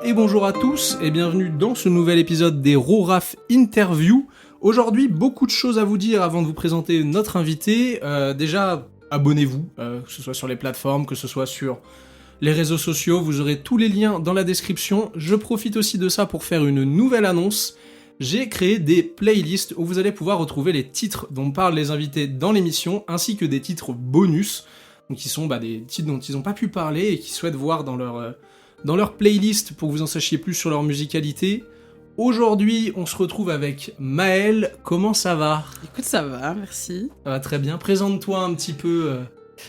et bonjour à tous et bienvenue dans ce nouvel épisode des RoRaf Interview. Aujourd'hui, beaucoup de choses à vous dire avant de vous présenter notre invité. Déjà, abonnez-vous, que ce soit sur les plateformes, que ce soit sur les réseaux sociaux, vous aurez tous les liens dans la description. Je profite aussi de ça pour faire une nouvelle annonce. J'ai créé des playlists où vous allez pouvoir retrouver les titres dont parlent les invités dans l'émission, ainsi que des titres bonus, donc qui sont des titres dont ils n'ont pas pu parler et qui souhaitent voir dans leur playlist pour que vous en sachiez plus sur leur musicalité. Aujourd'hui, on se retrouve avec Maëlle. Comment ça va ? Écoute, ça va, merci. Ça va très bien. Présente-toi un petit peu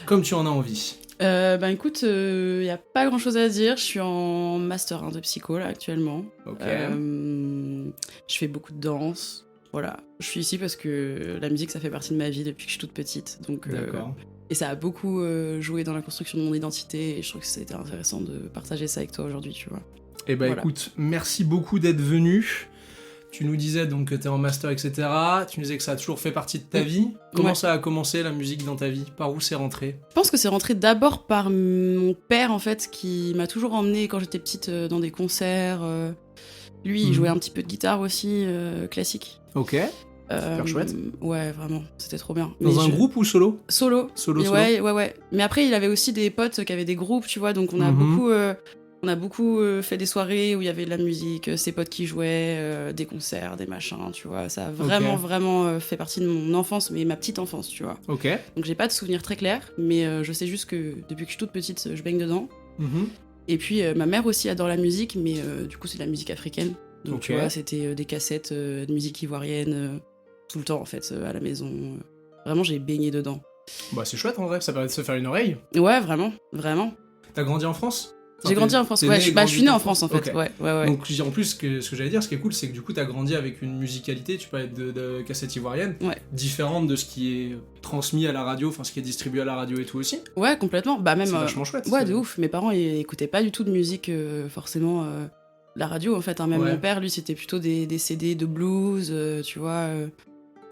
comme tu en as envie. Écoute, y a pas grand chose à dire. Je suis en master 1 de psycho là actuellement. Ok. Je fais beaucoup de danse. Voilà. Je suis ici parce que la musique ça fait partie de ma vie depuis que je suis toute petite. Donc, D'accord. et ça a beaucoup joué dans la construction de mon identité. Et je trouve que c'était intéressant de partager ça avec toi aujourd'hui, tu vois. Eh ben Voilà. Écoute, merci beaucoup d'être venu. Tu nous disais donc que t'es en master, etc. Tu nous disais que ça a toujours fait partie de ta vie. Comment Ouais. ça a commencé la musique dans ta vie ? Par où c'est rentré ? Je pense que c'est rentré d'abord par mon père en fait qui m'a toujours emmenée quand j'étais petite dans des concerts. Lui, il jouait un petit peu de guitare aussi, classique. Ok. Super chouette. Ouais, vraiment, c'était trop bien. Dans Mais un groupe ou solo ? Solo. Solo, Mais solo. Ouais. Mais après, il avait aussi des potes qui avaient des groupes, tu vois, donc on a beaucoup fait des soirées où il y avait de la musique, ses potes qui jouaient, des concerts, des machins, tu vois. Ça a vraiment fait partie de mon enfance, mais ma petite enfance, tu vois. Ok. Donc j'ai pas de souvenirs très clairs, mais je sais juste que depuis que je suis toute petite, je baigne dedans. Mhm. Et puis ma mère aussi adore la musique, mais du coup c'est de la musique africaine. Donc Ok. tu vois, c'était des cassettes de musique ivoirienne tout le temps en fait à la maison. Vraiment j'ai baigné dedans. Bah c'est chouette en vrai, ça permet de se faire une oreille. Ouais, vraiment. T'as grandi en France ? J'ai grandi en France, t'es ouais. né et Je grandi suis née en France en fait, Ok. ouais. Donc en plus, ce que j'allais dire, ce qui est cool, c'est que du coup t'as grandi avec une musicalité, tu parlais de cassette ivoirienne, Ouais. différente de ce qui est transmis à la radio, enfin ce qui est distribué à la radio et tout aussi. Ouais, complètement. Bah même. C'est vachement chouette. Ouais, de ouf. Mes parents ils écoutaient pas du tout de musique forcément la radio en fait. Hein. Même Ouais. mon père, lui, c'était plutôt des CD de blues, tu vois.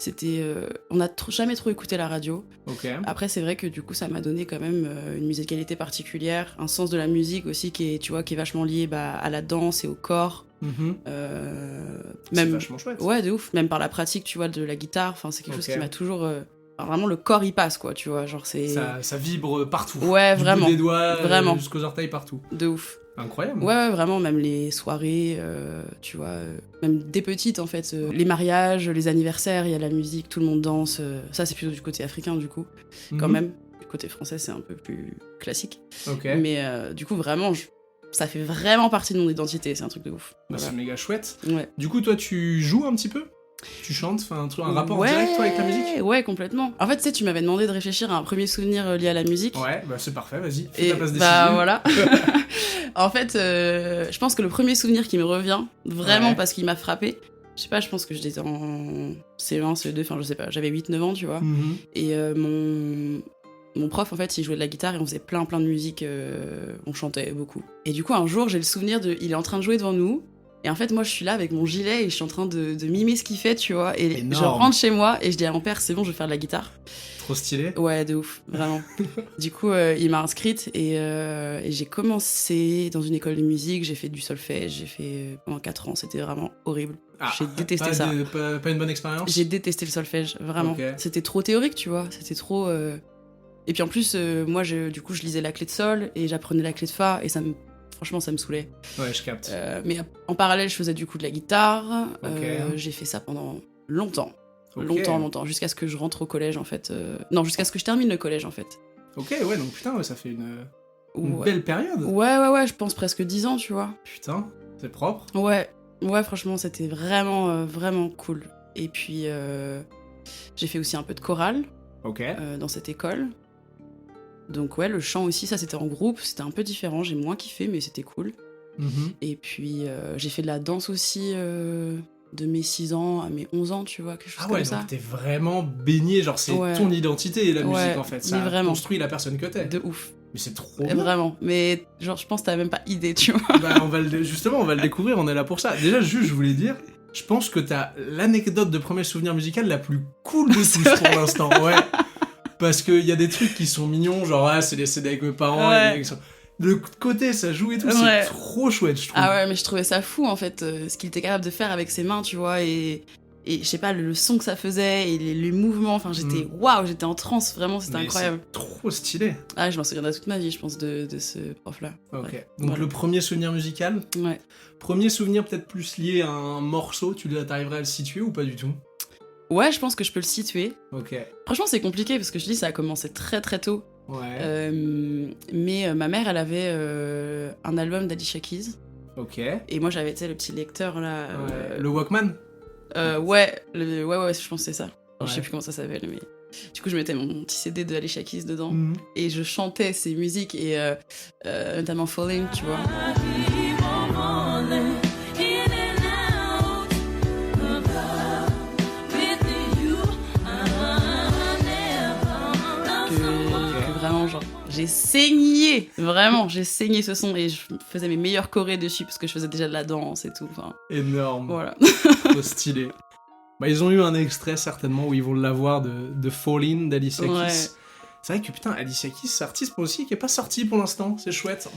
C'était. On n'a jamais trop écouté la radio. Ok. Après, c'est vrai que du coup, ça m'a donné quand même une musicalité particulière, un sens de la musique aussi qui est vachement lié à la danse et au corps. Mhm. C'est Même. vachement chouette. Ouais, de ouf. Même par la pratique, tu vois, de la guitare. Enfin, c'est quelque chose Ok. qui m'a toujours. Enfin, vraiment, le corps y passe, quoi, tu vois. Genre, c'est. Ça vibre partout. Ouais, Du vraiment. bout des doigts Vraiment. jusqu'aux orteils, partout. De ouf. Incroyable. Ouais, vraiment, même les soirées, tu vois, même des petites en fait, les mariages, les anniversaires, il y a la musique, tout le monde danse. Ça, c'est plutôt du côté africain, du coup, quand Mhm. même. Du côté français, c'est un peu plus classique. Ok. Mais du coup, vraiment, ça fait vraiment partie de mon identité, c'est un truc de ouf. Bah, Voilà. c'est méga chouette. Ouais. Du coup, toi, tu joues un petit peu ? Tu chantes, enfin un rapport direct toi avec la musique ? Ouais, complètement. En fait, tu sais, tu m'avais demandé de réfléchir à un premier souvenir lié à la musique. Ouais, bah c'est parfait, vas-y, fais Et ta place décisive. bah voilà. En fait, je pense que le premier souvenir qui me revient, vraiment Ouais. parce qu'il m'a frappé, je sais pas, je pense que j'étais en CE1, CE2, enfin je sais pas, j'avais 8-9 ans, tu vois. Mhm. Et mon prof, en fait, il jouait de la guitare et on faisait plein de musique, on chantait beaucoup. Et du coup, un jour, j'ai le souvenir il est en train de jouer devant nous. Et en fait, moi, je suis là avec mon gilet et je suis en train de mimer ce qu'il fait, tu vois. Et Énorme. je rentre chez moi et je dis à mon père, c'est bon, je vais faire de la guitare. Trop stylé. Ouais, de ouf, vraiment. Du coup, il m'a inscrite et j'ai commencé dans une école de musique, j'ai fait du solfège, j'ai fait pendant 4 ans, c'était vraiment horrible. J'ai détesté ça. Pas une bonne expérience. J'ai détesté le solfège, vraiment. Ok. C'était trop théorique, tu vois, c'était trop... Et puis en plus, moi, du coup, je lisais la clé de sol et j'apprenais la clé de fa et franchement, ça me saoulait. Ouais, je capte. Mais en parallèle, je faisais du coup de la guitare. Ok. J'ai fait ça pendant longtemps. Ok. Longtemps, jusqu'à ce que je rentre au collège en fait. Non, jusqu'à ce que je termine le collège en fait. Ok, ouais, donc putain, ouais, ça fait une Ouais. belle période. Ouais, je pense presque 10 ans, tu vois. Putain, c'est propre. Ouais, franchement, c'était vraiment cool. Et puis, j'ai fait aussi un peu de chorale Ok. dans cette école. Donc ouais, le chant aussi, ça c'était en groupe, c'était un peu différent, j'ai moins kiffé, mais c'était cool. Mhm. Et puis, j'ai fait de la danse aussi de mes 6 ans à mes 11 ans, tu vois, quelque chose Ah ouais, comme ça. donc t'es vraiment baigné, genre c'est Ouais. ton identité la musique Ouais, en fait, mais ça vraiment. construit la personne que t'es. De ouf, Mais c'est trop bien. vraiment. Mais genre, je pense que t'as même pas idée, tu vois. Bah, justement, on va le découvrir, on est là pour ça. Déjà, juste, je voulais dire, je pense que t'as l'anecdote de premier souvenir musical la plus cool de tous pour l'instant. Ouais. Parce qu'il y a des trucs qui sont mignons, genre, ah, c'est les CD avec mes parents, Ouais. les mecs qui sont- le côté ça joue et tout, Ouais. c'est trop chouette, je trouve. Ah ouais, mais je trouvais ça fou en fait, ce qu'il était capable de faire avec ses mains, tu vois, et je sais pas, le son que ça faisait et les mouvements, enfin waouh, j'étais en transe, vraiment, c'était Mais incroyable. c'est trop stylé. Ah, je m'en souviendrai toute ma vie, je pense, de ce prof-là. Ok, Ouais. donc Voilà. le premier souvenir musical. Ouais. Premier souvenir peut-être plus lié à un morceau, t'arriverais à le situer ou pas du tout? Ouais, je pense que je peux le situer. Ok, Franchement, c'est compliqué parce que je dis, ça a commencé très très tôt. ouais, Mais ma mère, elle avait un album d'Alicia Keys. ok. Et moi, j'avais, tu sais, le petit lecteur là. Ouais. Le Walkman? Ouais, je pense que c'est ça. Je sais Ouais. plus comment ça s'appelle, mais. Du coup, je mettais mon petit CD de Alicia Keys dedans. Mhm. Et je chantais ses musiques, et notamment Falling, tu vois. Que vraiment, genre, j'ai saigné, vraiment, j'ai saigné ce son et je faisais mes meilleurs chorés dessus parce que je faisais déjà de la danse et tout. Enfin, Énorme. voilà. Trop stylé. Bah, ils ont eu un extrait certainement où ils vont l'avoir de Falling d'Alicia Keys. Ouais. C'est vrai que putain, Alicia Keys, c'est artiste pour aussi qui est pas sorti pour l'instant. C'est chouette.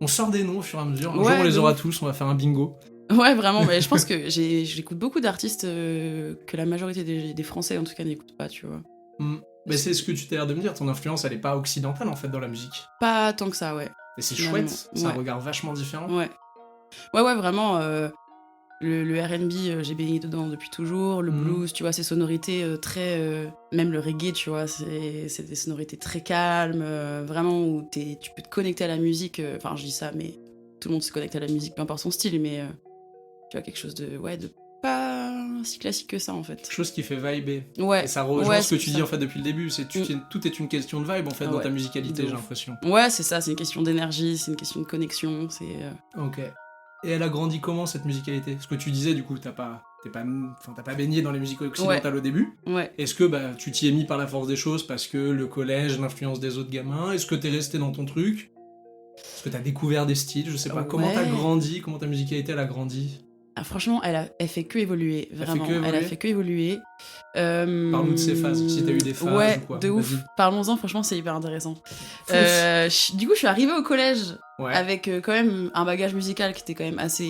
On sort des noms au fur et à mesure. Un jour, on les de aura ouf. tous. On va faire un bingo. Ouais, vraiment, mais je pense que j'écoute beaucoup d'artistes que la majorité des Français, en tout cas, n'écoutent pas, tu vois. Mais c'est ce que tu t'as l'air de me dire. Ton influence, elle est pas occidentale en fait dans la musique. Pas tant que ça, ouais. Et c'est Finalement, chouette. C'est un ouais. regard vachement différent. Ouais. Ouais, vraiment. Le R&B, j'ai baigné dedans depuis toujours. Le blues, tu vois, ces sonorités très... même le reggae, tu vois, c'est des sonorités très calmes, vraiment, où tu peux te connecter à la musique. Enfin, je dis ça, mais tout le monde se connecte à la musique, peu importe son style, mais tu vois, quelque chose de pas si classique que ça, en fait. Chose qui fait vibrer. Ouais. Et ça rejoint ce que tu c'est dis ça. en fait depuis le début. Tout est une question de vibe en fait dans Ouais. ta musicalité, De j'ai ouf. l'impression. Ouais, c'est ça, c'est une question d'énergie, c'est une question de connexion, c'est... Ok. Et elle a grandi comment cette musicalité? Ce que tu disais, du coup, t'as pas baigné dans les musiques occidentales au début. Ouais. Est-ce que tu t'y es mis par la force des choses parce que le collège, l'influence des autres gamins? Est-ce que t'es resté dans ton truc? Est-ce que t'as découvert des styles? Je sais pas. Comment t'as Ouais. grandi? Comment ta musicalité elle a grandi? Ah, franchement, elle fait que évoluer, vraiment. Elle a fait que évoluer. Parle-nous de ces phases, si t'as eu des phases ouais, ou quoi. de ouf. Vas-y. Parlons-en, franchement, c'est hyper intéressant. Fonce. Du coup, je suis arrivée au collège Ouais. avec quand même un bagage musical qui était quand même assez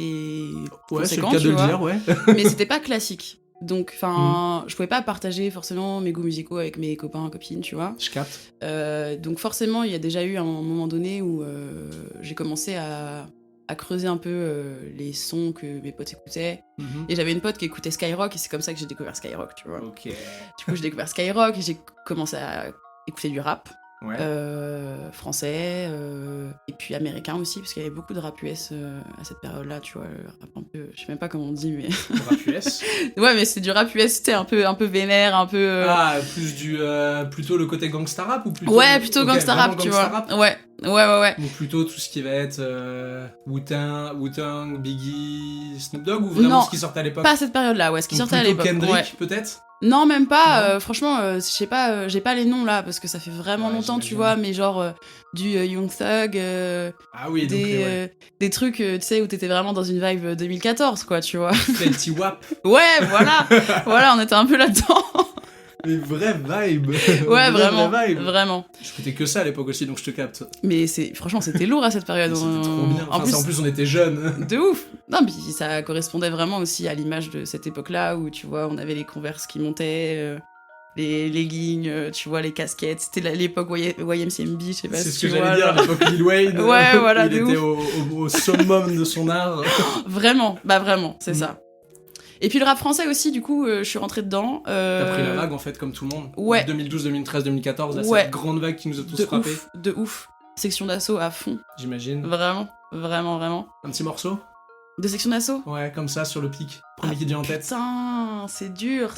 Ouais, c'est le conséquent, cas tu de le vois. dire, ouais. Mais c'était pas classique. Donc, enfin, je pouvais pas partager forcément mes goûts musicaux avec mes copains, copines, tu vois. Je capte. Donc forcément, il y a déjà eu un moment donné où j'ai commencé à creuser un peu les sons que mes potes écoutaient. Mhm. Et j'avais une pote qui écoutait Skyrock, et c'est comme ça que j'ai découvert Skyrock, tu vois. Ok. Du coup, j'ai découvert Skyrock et j'ai commencé à écouter du rap. Ouais. Français, et puis américain aussi, parce qu'il y avait beaucoup de rap US à cette période-là, tu vois, le rap un peu, je sais même pas comment on dit, mais... Rap US. ouais, mais c'est du rap US, c'était un peu vénère, un peu... Ah, plutôt le côté gangsta rap ou plutôt... Ouais, plutôt Ok, gangsta vraiment rap, tu gangsta vois. rap Ouais. Ou plutôt tout ce qui va être Wu-Tang, Biggie, Snoop Dogg, ou vraiment Non, ce qui sortait à l'époque? Pas à cette période-là, ouais, ce qui Donc sortait à plutôt l'époque. Kendrick, Ouais. peut-être? Non, même pas. Non. Franchement, je sais pas, j'ai pas les noms là parce que ça fait vraiment Ouais, longtemps, tu j'imagine. vois. Mais genre du Young Thug, Ah oui, donc ouais. des trucs, tu sais, où t'étais vraiment dans une vibe 2014, quoi, tu vois. Fetty Wap. Ouais, voilà, on était un peu là-dedans. Mais vraie vibe. Ouais, Vraie vibe. vraiment. J'écoutais que ça à l'époque aussi, donc je te capte. Mais franchement, c'était lourd à cette période. C'était trop bien. En En plus, on était jeunes. de ouf. Non, puis ça correspondait vraiment aussi à l'image de cette époque-là où, tu vois, on avait les Converse qui montaient, les leggings, tu vois, les casquettes. C'était l'époque YMCMB, je sais pas C'est si ce tu que vois. j'allais dire, à l'époque Lil Wayne. Ouais, voilà, où il de était au summum de son art. Vraiment, c'est ça. Et puis le rap français aussi, du coup, je suis rentrée dedans. T'as pris la vague en fait, comme tout le monde. Ouais. 2012, 2013, 2014, là, Ouais. cette grande vague qui nous a tous frappés. De ouf. Section d'assaut à fond. J'imagine. Vraiment. Un petit morceau? De section d'assaut? Ouais, comme ça, sur le pic. Premier qui vient en tête. Putain, c'est dur.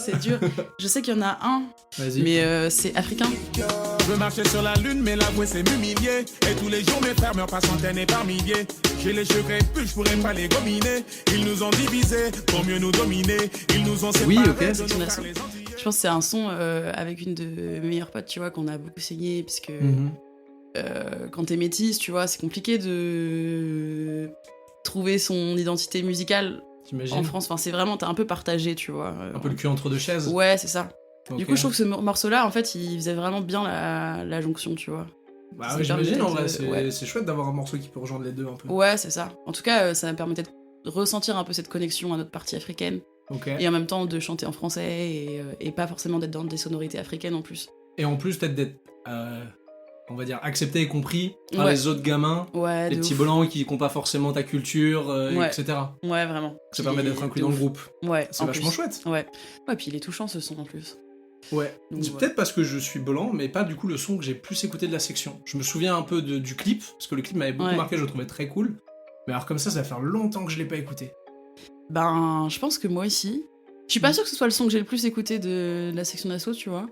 Je sais qu'il y en a un, Vas-y. mais c'est africain. Je veux marcher sur la lune, mais l'avouer c'est m'humilier. Et tous les jours mes frères meurent par centaines et par milliers. J'ai les cheveux crépus, je pourrais pas les gominer. Ils nous ont divisés pour mieux nous dominer. Ils nous ont séparés. Oui, ok. de nos Section d'assaut. frères les Antillais. Je pense que c'est un son avec une de mes meilleures potes, tu vois, qu'on a beaucoup saigné, puisque Mhm. quand t'es métisse, tu vois, c'est compliqué de trouver son identité musicale T'imagines? en France. Enfin, c'est vraiment, t'es un peu partagé, tu vois. Un peu le cul entre deux chaises. Ouais, c'est ça. Ok. Du coup, je trouve que ce morceau-là, en fait, il faisait vraiment bien la jonction, tu vois. Bah Ça ouais, me j'imagine, permettait en vrai, de- c'est chouette d'avoir un morceau qui peut rejoindre les deux un peu. Ouais, c'est ça. En tout cas, ça me permettait de ressentir un peu cette connexion à notre partie africaine. Ok. Et en même temps de chanter en français et pas forcément d'être dans des sonorités africaines en plus. Et en plus, peut-être d'être, on va dire, accepté et compris par Ouais. les autres gamins, Ouais, les de petits ouf. blancs qui n'ont pas forcément ta culture, Ouais. etc. Ouais, vraiment. Ça permet d'être inclus dans le groupe. Ouais, C'est en vachement plus. chouette. Ouais. Ouais, puis il est touchant ce son en plus. Ouais. Donc, C'est voilà. peut-être parce que je suis blanc, mais pas du coup le son que j'ai plus écouté de la section. Je me souviens un peu du clip, parce que le clip m'avait beaucoup Ouais. marqué, je le trouvais très cool. Mais alors comme ça va faire longtemps que je l'ai pas écouté. Ben, je pense que moi aussi. Je suis pas sûre que ce soit le son que j'ai le plus écouté de la section d'assaut, tu vois.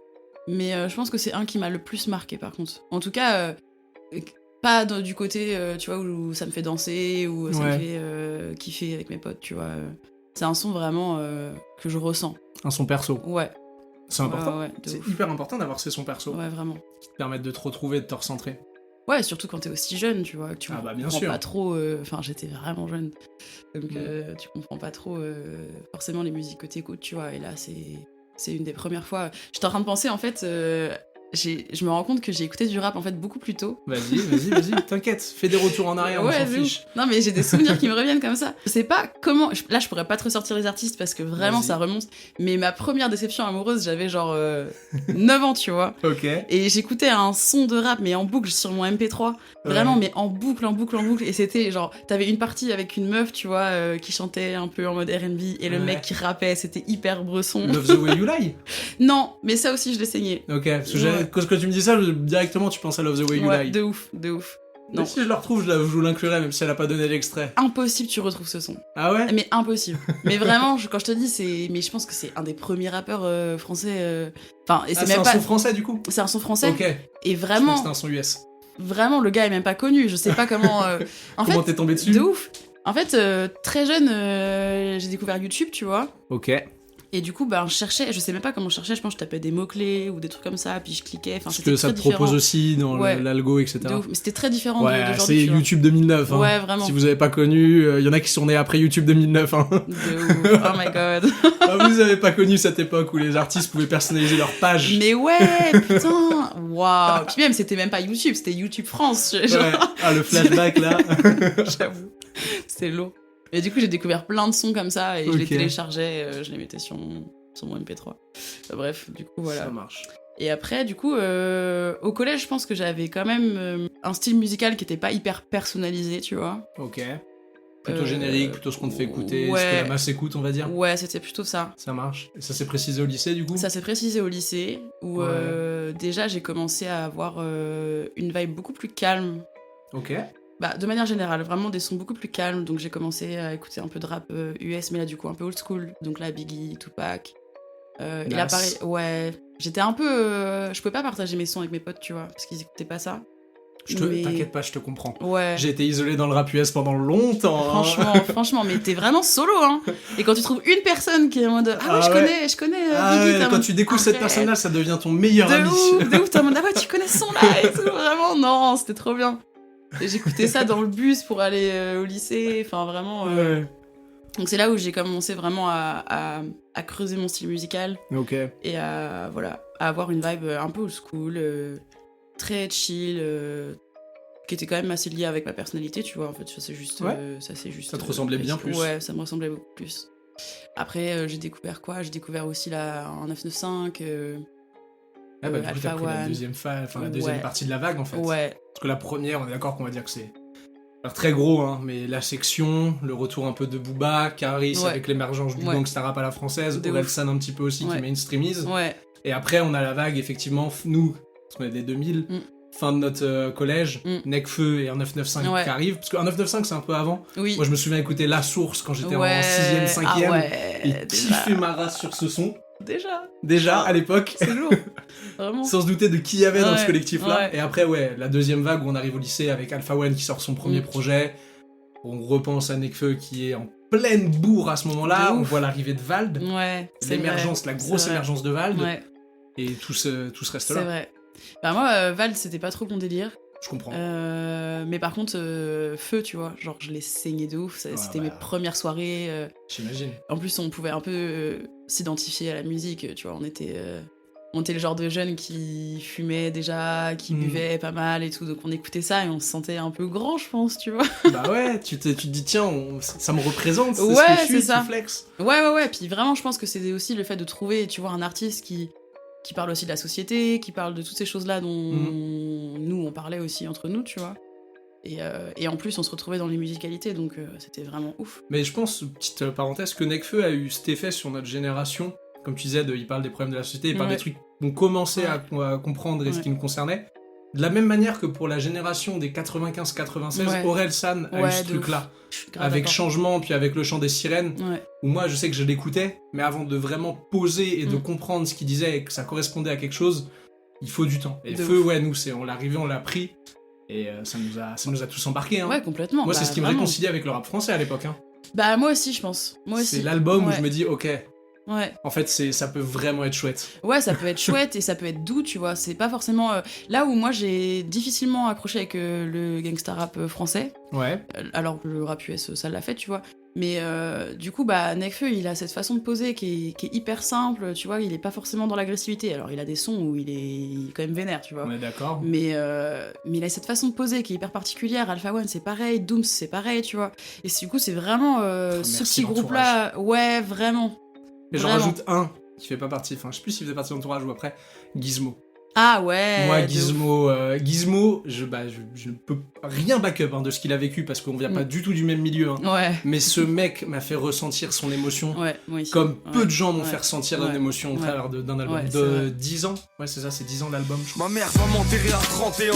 Mais je pense que c'est un qui m'a le plus marqué par contre. En tout cas, pas du côté, tu vois, où ça me fait danser, ou ça me Ouais. fait kiffer avec mes potes, tu vois. C'est un son vraiment que je ressens. Un son perso. Ouais. C'est important. Ouais, de C'est ouf. hyper important d'avoir ces sons perso Ouais, vraiment. qui te permettent de te retrouver, de te recentrer. Ouais, surtout quand t'es aussi jeune, tu vois, que tu Ah bah, bien comprends sûr. pas trop. Enfin, j'étais vraiment jeune, donc tu comprends pas trop forcément les musiques que t'écoutes, tu vois. Et là, c'est une des premières fois. J'étais en train de penser, en fait, je me rends compte que j'ai écouté du rap en fait beaucoup plus tôt. Vas-y, t'inquiète, fais des retours en arrière, on s'en de fiche. ouf. Non, mais j'ai des souvenirs qui me reviennent comme ça. Je sais pas comment. Là, je pourrais pas te ressortir les artistes parce que vraiment Vas-y. ça remonte. Mais ma première déception amoureuse, j'avais genre 9 ans, tu vois. Ok. Et j'écoutais un son de rap, mais en boucle sur mon MP3. Vraiment, mais en boucle. Et c'était genre, t'avais une partie avec une meuf, tu vois, qui chantait un peu en mode R&B, et le Ouais. mec qui rappait, c'était hyper bresson. Love the way you lie. Non, mais ça aussi, je l'ai saigné. Ok, parce que Ouais. quand tu me dis ça, directement tu penses à Love the way you Ouais, lie. de ouf. Mais Non. si je le retrouve, je vous l'inclurai, même si elle a pas donné l'extrait. Impossible, tu retrouves ce son. Ah ouais? Mais impossible. Mais vraiment, quand je te dis, mais je pense que c'est un des premiers rappeurs français. Enfin, et c'est C'est même un pas. son français du coup? C'est un son français. Ok. Et Je crois que vraiment, c'était un son US. vraiment, le gars est même pas connu. Je sais pas comment. En Comment fait, t'es tombé dessus? de ouf. En fait, très jeune, j'ai découvert YouTube, tu vois. Ok. Et du coup, je cherchais, je sais même pas comment je cherchais, je pense que je tapais des mots-clés ou des trucs comme ça, puis je cliquais. Enfin, Parce c'était que ça très te différent. propose aussi dans Ouais. l'algo, etc. De ouf. Mais c'était très différent Ouais, d'aujourd'hui. c'est tu vois. YouTube 2009. Hein. Ouais, vraiment. Si vous avez pas connu, il y en a qui sont nés après YouTube 2009. Hein. De ouf. Oh my god. Ah, vous avez pas connu cette époque où les artistes pouvaient personnaliser leur page. Mais ouais, putain. Waouh. Puis même, c'était même pas YouTube, c'était YouTube France. Genre, Ouais. Ah, le flashback là. j'avoue. C'était lourd. Et du coup, j'ai découvert plein de sons comme ça et je les Ok. téléchargeais, je les mettais sur mon MP3. Bref, du coup, voilà. Ça marche. Et après, du coup, au collège, je pense que j'avais quand même un style musical qui était pas hyper personnalisé, tu vois. Ok. Plutôt générique, plutôt ce qu'on te fait écouter, ouais. ce que la masse écoute, on va dire. Ouais, c'était plutôt ça. Ça marche. Et ça s'est précisé au lycée, du coup? Ça s'est précisé au lycée, où Ouais. déjà j'ai commencé à avoir une vibe beaucoup plus calme. Ok. De manière générale, vraiment des sons beaucoup plus calmes. Donc j'ai commencé à écouter un peu de rap US, mais là du coup un peu old school. Donc là, Biggie, Tupac. Et là Nas. pareil, ouais. J'étais un peu. Je pouvais pas partager mes sons avec mes potes, tu vois, parce qu'ils écoutaient pas ça. Mais- T'inquiète pas, je te comprends. Ouais. J'ai été isolé dans le rap US pendant longtemps. hein. Franchement, mais t'es vraiment solo, hein. Et quand tu trouves une personne qui est en mode ah ouais, Ah je connais Ah Biggie, ouais, t'es en quand mode, tu découvres cette arrête. personne-là, ça devient ton meilleur ami. De ouf, t'es en mode ah ouais, tu connais ce son là et tout, vraiment, non, c'était trop bien. Et j'écoutais ça dans le bus pour aller au lycée, enfin vraiment. Ouais. Donc c'est là où j'ai commencé vraiment à creuser mon style musical Ok. et à avoir une vibe un peu old school, très chill, qui était quand même assez liée avec ma personnalité, tu vois. En fait, ça c'est juste. Ouais. Ça te ressemblait bien plus. Ouais, ça me ressemblait beaucoup plus. Après, j'ai découvert quoi? J'ai découvert aussi un 995. Ah bah, du coup, t'as Alpha pris la One. deuxième Ouais. partie de la vague, en fait. Ouais, Parce que la première, on est d'accord qu'on va dire que c'est alors, très gros, hein, mais la section, le retour un peu de Booba, Caris Ouais. avec l'émergence du Ouais. gangsta rap à la française, De ouf. Orelsan un petit peu aussi Ouais. qui mainstreamise. ouais, Et après, on a la vague, effectivement, nous, parce qu'on est des 2000, fin de notre collège, Necfeu et un 995 Ouais. qui arrive. Parce qu'un 995, c'est un peu avant. oui. Moi, je me souviens écouter La Source quand j'étais Ouais. en 6ème, 5ème. Ah ouais, Et kiffer ma race sur ce son. Déjà, Déjà, à l'époque. c'est lourd. Vraiment. Sans se douter de qui il y avait dans ce Ouais, collectif-là. ouais. Et après, ouais, la deuxième vague où on arrive au lycée avec Alpha One qui sort son premier projet. On repense à Nekfeu qui est en pleine bourre à ce moment-là. De On ouf. voit l'arrivée de Vald. Ouais, c'est L'émergence, vrai, la grosse c'est vrai. émergence de Vald. Ouais, Et tout ce reste c'est là. vrai. Moi, Val, c'était pas trop mon délire. Je comprends. Mais par contre, Feu, tu vois, genre je l'ai saigné de ouf. C'était mes premières soirées. J'imagine. En plus, on pouvait un peu s'identifier à la musique, tu vois. on était le genre de jeunes qui fumaient déjà, qui buvaient pas mal et tout, donc on écoutait ça et on se sentait un peu grand, je pense, tu vois. Bah ouais, tu te dis, tiens, ça me représente, c'est ouais, ce que je suis, ça. tu flex. Ouais, puis vraiment, je pense que c'est aussi le fait de trouver, tu vois, un artiste qui parle aussi de la société, qui parle de toutes ces choses-là dont nous, on parlait aussi entre nous, tu vois. Et en plus, on se retrouvait dans les musicalités, donc c'était vraiment ouf. Mais je pense, petite parenthèse, que Nekfeu a eu cet effet sur notre génération. Comme tu disais, il parle des problèmes de la société, il parle des trucs qu'on commençait à comprendre et ce qui nous concernait. De la même manière que pour la génération des 95-96, Orelsan a eu ce truc-là. Avec Changement, puis avec Le Chant des Sirènes, où moi, je sais que je l'écoutais, mais avant de vraiment poser et de comprendre ce qu'il disait et que ça correspondait à quelque chose, il faut du temps. Et le Feu, nous, on l'a arrivé, on l'a pris, et ça nous a tous embarqués. Hein. Ouais, complètement. Moi, c'est ce qui me réconciliait avec le rap français à l'époque. Hein. Bah, moi aussi, je pense. C'est l'album où je me dis, ok... Ouais. En fait, ça peut vraiment être chouette. Ouais, ça peut être chouette et ça peut être doux, tu vois. C'est pas forcément... Là où moi, j'ai difficilement accroché avec le gangsta rap français. Ouais. Alors que le rap US, ça l'a fait, tu vois. Mais du coup, Nekfeu, il a cette façon de poser qui est hyper simple, tu vois. Il est pas forcément dans l'agressivité. Alors, il a des sons où il est quand même vénère, tu vois. On est d'accord. Mais il a cette façon de poser qui est hyper particulière. Alpha One, c'est pareil. Dooms, c'est pareil, tu vois. Et du coup, c'est vraiment ce petit groupe-là. Ouais, vraiment. Mais j'en rajoute un qui fait pas partie, enfin je sais plus s'il faisait partie de l'entourage ou après, Gizmo. Ah ouais. Moi Gizmo, je ne peux rien back-up de ce qu'il a vécu parce qu'on vient pas du tout du même milieu. Hein. Ouais. Mais ce mec m'a fait ressentir son émotion. Ouais, moi aussi. Comme peu de gens m'ont fait ressentir une émotion au travers d'un album de 10 ans. Ouais, c'est ça, c'est 10 ans d'album. Ma mère va m'enterrer à 31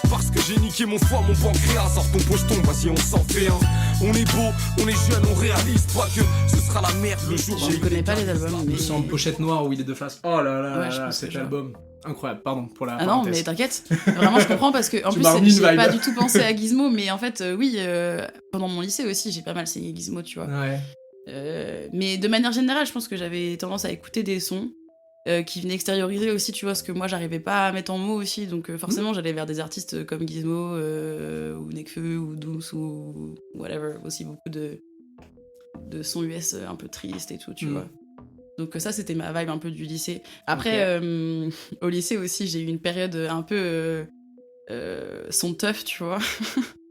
parce que j'ai niqué mon foie, mon pancréas. Sors ton pocheton, vas-y, on s'en fait un. On est beau, on est jeune, on réalise pas que ce sera la merde le jour. Je ne connais pas les albums. Mais... C'est en pochette noire où il est de face. Oh là là, cet album. Incroyable, pardon pour la parenthèse. Non, mais t'inquiète. Vraiment, je comprends parce que en plus, j'ai pas du tout pensé à Gizmo, mais en fait, oui, pendant mon lycée aussi, j'ai pas mal saigné Gizmo, tu vois. Ouais. Mais de manière générale, je pense que j'avais tendance à écouter des sons qui venaient extérioriser aussi, tu vois, ce que moi j'arrivais pas à mettre en mots aussi, donc forcément j'allais vers des artistes comme Gizmo ou Nekfeu ou Dooms ou whatever, aussi beaucoup de sons US un peu tristes et tout, tu vois. Donc ça, c'était ma vibe un peu du lycée. Après, au lycée aussi, j'ai eu une période un peu son teuf, tu vois.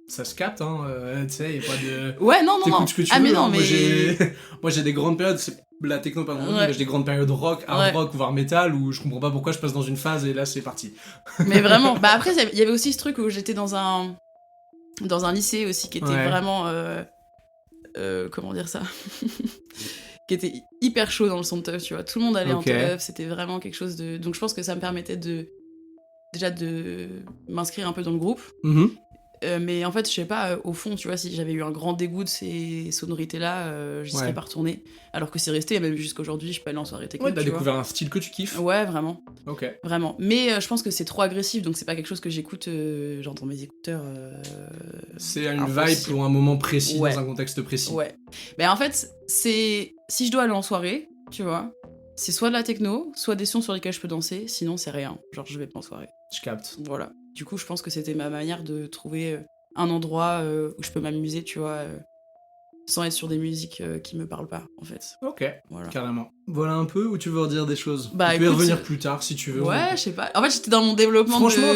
Ça se capte, hein, tu sais, il y a pas de... Ouais, non. Ce que tu veux, mais non, hein. mais... Moi, j'ai des grandes périodes, c'est la techno, pas vraiment, mais j'ai des grandes périodes rock, hard rock, voire métal, où je comprends pas pourquoi je passe dans une phase et là, c'est parti. Mais vraiment, après, il y avait aussi ce truc où j'étais dans un lycée aussi qui était vraiment... comment dire ça qui était hyper chaud dans le son de teuf, tu vois. Tout le monde allait en teuf, c'était vraiment quelque chose de... Donc je pense que ça me permettait déjà de m'inscrire un peu dans le groupe. Mais en fait, je sais pas, au fond, tu vois, si j'avais eu un grand dégoût de ces sonorités-là, j'y serais pas retournée. Alors que c'est resté, même jusqu'à aujourd'hui, je peux aller en soirée technique. Ouais, t'as découvert un style que tu kiffes. Ouais, vraiment. Ok. Vraiment. Mais je pense que c'est trop agressif, donc c'est pas quelque chose que j'écoute, genre dans mes écouteurs. C'est une vibe ou un moment précis, dans un contexte précis. Ouais. Mais en fait, c'est... Si je dois aller en soirée, tu vois, c'est soit de la techno, soit des sons sur lesquels je peux danser, sinon c'est rien. Genre, je vais pas en soirée. Je capte. Voilà. Du coup, je pense que c'était ma manière de trouver un endroit où je peux m'amuser, tu vois, sans être sur des musiques qui me parlent pas, en fait. Ok, voilà. Carrément. Voilà un peu où tu veux redire des choses. Bah, tu peux y revenir plus tard si tu veux. Ouais, je sais pas. En fait, j'étais dans mon développement. Franchement,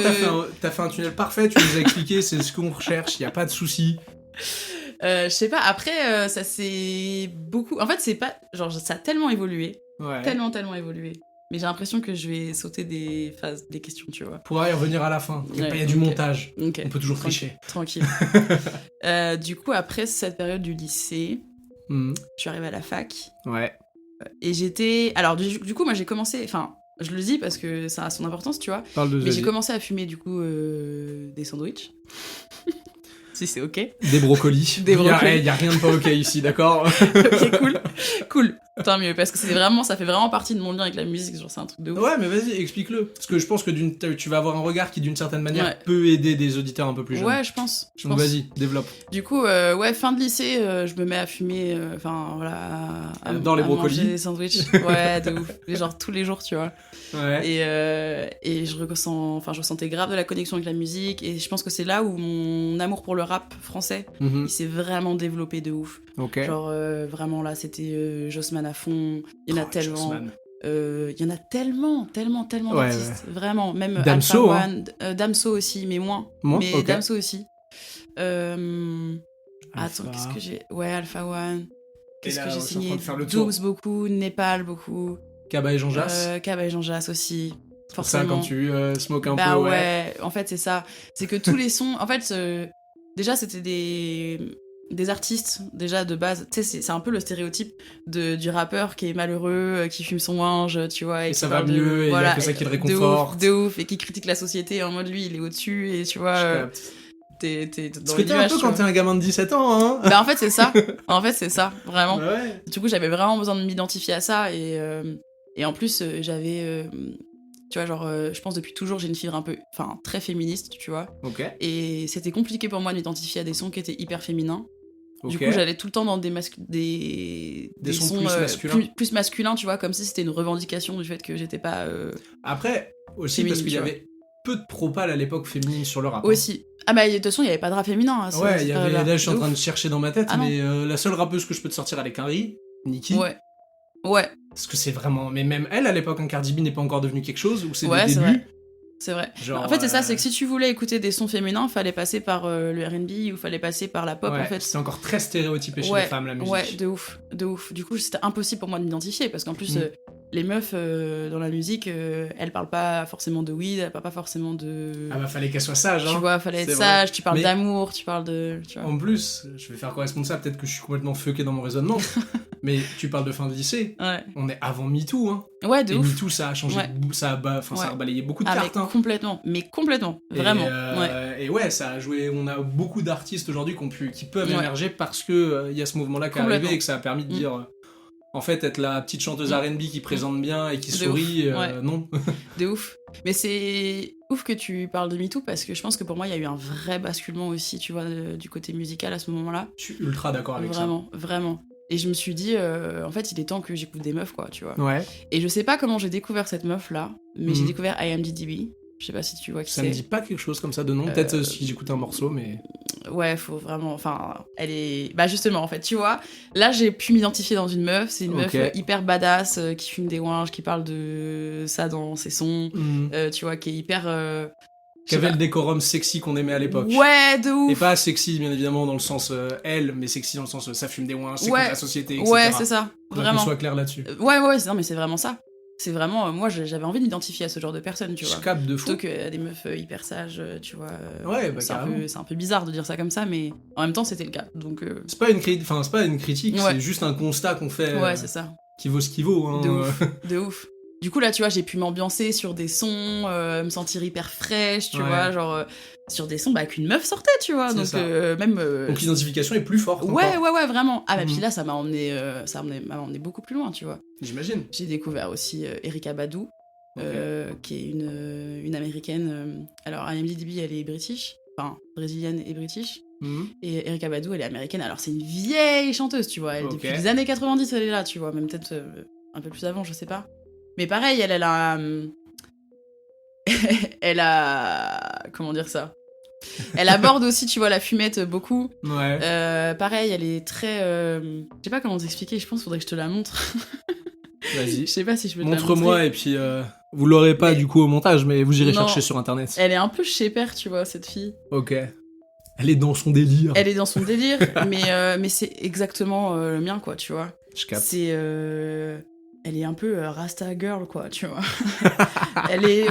t'as fait un tunnel parfait, tu nous as expliqué, c'est ce qu'on recherche, y a pas de souci. Je sais pas, après, ça c'est beaucoup... En fait, c'est pas... Genre, ça a tellement évolué. Ouais. Tellement évolué. Mais j'ai l'impression que je vais sauter des phases, des questions, tu vois. Pour y revenir à la fin. Il y a du montage. Okay. On peut toujours tricher. Tranquille. Du coup, après cette période du lycée, je suis arrivée à la fac. Ouais. Et j'étais... Alors, du coup, moi, j'ai commencé... Enfin, je le dis parce que ça a son importance, tu vois. Mais j'ai commencé à fumer, du coup, des sandwichs. Si c'est ok. Des brocolis. Il y a rien de pas ok ici, d'accord. Ok, cool. Tant mieux, parce que ça fait vraiment partie de mon lien avec la musique, genre c'est un truc de ouf. Ouais, mais vas-y, explique-le. Parce que je pense que tu vas avoir un regard qui, d'une certaine manière, peut aider des auditeurs un peu plus jeunes. Ouais, je pense. Donc vas-y, développe. Du coup, fin de lycée, je me mets à fumer, dans les brocolis. Manger des sandwichs. Ouais, de ouf. Genre tous les jours, tu vois. Ouais. Et je ressentais grave de la connexion avec la musique, et je pense que c'est là où mon amour pour le rap français, il s'est vraiment développé de ouf. Ok. Genre, vraiment là, c'était Jossman à fond, il y en a tellement. Il y en a tellement d'artistes, vraiment. Même Damso, Alpha One, Damso aussi, mais moins. Mais okay. Damso aussi. Attends, qu'est-ce que j'ai... Ouais, Alpha One. Qu'est-ce que j'ai signé? Dooms beaucoup, Népal beaucoup. Kaba et Jean Jass. Kaba et Jean Jass aussi. C'est pour ça, quand tu smokes un peu, ouais. En fait, c'est ça. C'est que tous les sons... En fait, déjà, c'était des artistes, déjà, de base. Tu sais, c'est un peu le stéréotype du rappeur qui est malheureux, qui fume son linge, tu vois. Et ça va mieux, et il y a que ça qui le réconforte. De ouf, et qui critique la société en mode, lui, il est au-dessus, et tu vois... T'es dans ce que t'es un peu quand t'es un gamin de 17 ans, hein. Bah en fait c'est ça, vraiment. Ouais. Du coup j'avais vraiment besoin de m'identifier à ça et en plus j'avais, tu vois genre je pense depuis toujours j'ai une fibre un peu, enfin très féministe, tu vois. Ok. Et c'était compliqué pour moi de m'identifier à des sons qui étaient hyper féminins. Du coup j'allais tout le temps dans des sons plus masculins, tu vois, comme si c'était une revendication du fait que j'étais pas... Après aussi parce qu'il y avait peu de propales à l'époque féminines sur le rap. Aussi. Ah bah de toute façon il y avait pas de rap féminin. Hein, ouais, il y avait, là je suis en train de chercher dans ma tête, mais la seule rappeuse que je peux te sortir elle est Cardi, Nicki. Ouais. Parce que c'est vraiment... Mais même elle à l'époque, Cardi B n'est pas encore devenue quelque chose, ou c'est des débuts. C'est vrai. Genre, en fait c'est ça, c'est que si tu voulais écouter des sons féminins, fallait passer par le R&B ou fallait passer par la pop en fait. C'était encore très stéréotypé chez les femmes la musique. Ouais, de ouf. Du coup c'était impossible pour moi de m'identifier parce qu'en plus... les meufs dans la musique, elles parlent pas forcément de weed, elles parlent pas forcément de... Ah bah fallait qu'elles soient sages, hein. Tu vois, fallait être sage, tu parles d'amour, tu parles de... Tu vois. En plus, je vais faire correspondre ça, peut-être que je suis complètement fucké dans mon raisonnement, mais tu parles de fin de lycée, on est avant MeToo, hein. Ouais, de ouf. MeToo, ça a changé, ça a balayé beaucoup de cartes, hein. Complètement, vraiment. Et ouais, ça a joué, on a beaucoup d'artistes aujourd'hui qui peuvent émerger parce que y a ce mouvement-là qui est arrivé et que ça a permis de dire... En fait, être la petite chanteuse R&B qui présente bien et qui sourit, non. De ouf. Mais c'est ouf que tu parles de MeToo parce que je pense que pour moi, il y a eu un vrai basculement aussi, tu vois, du côté musical à ce moment-là. Je suis ultra d'accord avec ça. Vraiment. Et je me suis dit, en fait, il est temps que j'écoute des meufs, quoi, tu vois. Ouais. Et je sais pas comment j'ai découvert cette meuf-là, mais j'ai découvert IMDb. Je sais pas si tu vois qui c'est. Ça me dit pas quelque chose comme ça de nom. Peut-être si j'écoute un morceau, mais... Ouais, faut vraiment... Enfin, elle est... Bah justement, en fait, tu vois, là, j'ai pu m'identifier dans une meuf. C'est une meuf hyper badass, qui fume des ouinges, qui parle de ça dans ses sons, tu vois, qui est hyper... qui avait le décorum sexy qu'on aimait à l'époque. Ouais, de ouf. Et pas sexy, bien évidemment, dans le sens elle, mais sexy dans le sens ça fume des ouinges, c'est contre la société, etc. Ouais, c'est ça, vraiment. Qu'on soit clair là-dessus. Ouais, non, mais c'est vraiment ça. C'est vraiment, moi j'avais envie de m'identifier à ce genre de personnes, tu vois. Je capte de fou. Plutôt que des meufs hyper sages, tu vois. Ouais, bah c'est un peu bizarre de dire ça comme ça, mais en même temps c'était le cas. Donc, c'est pas une critique, c'est juste un constat qu'on fait. Ouais, c'est ça. Qui vaut ce qu'il vaut. Hein. De ouf. Du coup là, tu vois, j'ai pu m'ambiancer sur des sons, me sentir hyper fraîche, tu vois, genre sur des sons qu'une meuf sortait, tu vois. Donc même. Donc l'identification est plus forte. Ouais, vraiment. Ah bah puis là, ça m'a emmené beaucoup plus loin, tu vois. J'imagine. J'ai découvert aussi Erykah Badu, qui est une américaine. Alors IMDb, elle est british, enfin brésilienne et british. Et Erykah Badu, elle est américaine. Alors c'est une vieille chanteuse, tu vois. Depuis les années 90, elle est là, tu vois. Même peut-être un peu plus avant, je sais pas. Mais pareil, elle a... elle a... Comment dire ça ? Elle aborde aussi, tu vois, la fumette beaucoup. Ouais. Pareil, elle est très... Je sais pas comment t'expliquer, je pense qu'il faudrait que je te la montre. Vas-y. Je sais pas si je peux te la montrer. Montre-moi et puis... vous l'aurez pas du coup au montage, mais vous irez chercher sur internet. Elle est un peu shaper, tu vois, cette fille. Ok. Elle est dans son délire. Mais c'est exactement le mien, quoi, tu vois. Je capte. C'est... Elle est un peu Rasta Girl, quoi, tu vois.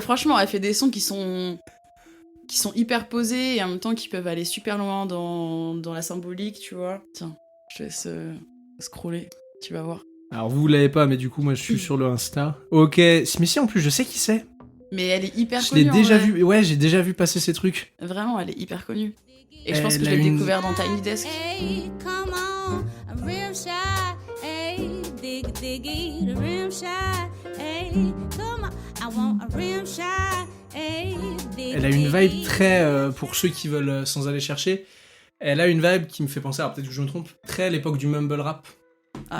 Franchement, elle fait des sons qui sont hyper posés et en même temps qui peuvent aller super loin dans la symbolique, tu vois. Tiens, je te laisse scroller, tu vas voir. Alors vous l'avez pas, mais du coup, moi je suis sur le Insta. Ok, mais si en plus, je sais qui c'est. Mais elle est hyper connue. Je l'ai déjà vu, j'ai déjà vu passer ces trucs. Vraiment, elle est hyper connue. Et je pense que je l'ai découvert dans Tiny Desk. Hey, come on, I'm real shy. Hey, diggy, the rim shot. Hey, come on, I want a rim shot. Hey, elle a une vibe très, pour ceux qui veulent sans aller chercher, elle a une vibe qui me fait penser, alors peut-être que je me trompe, très à l'époque du mumble rap.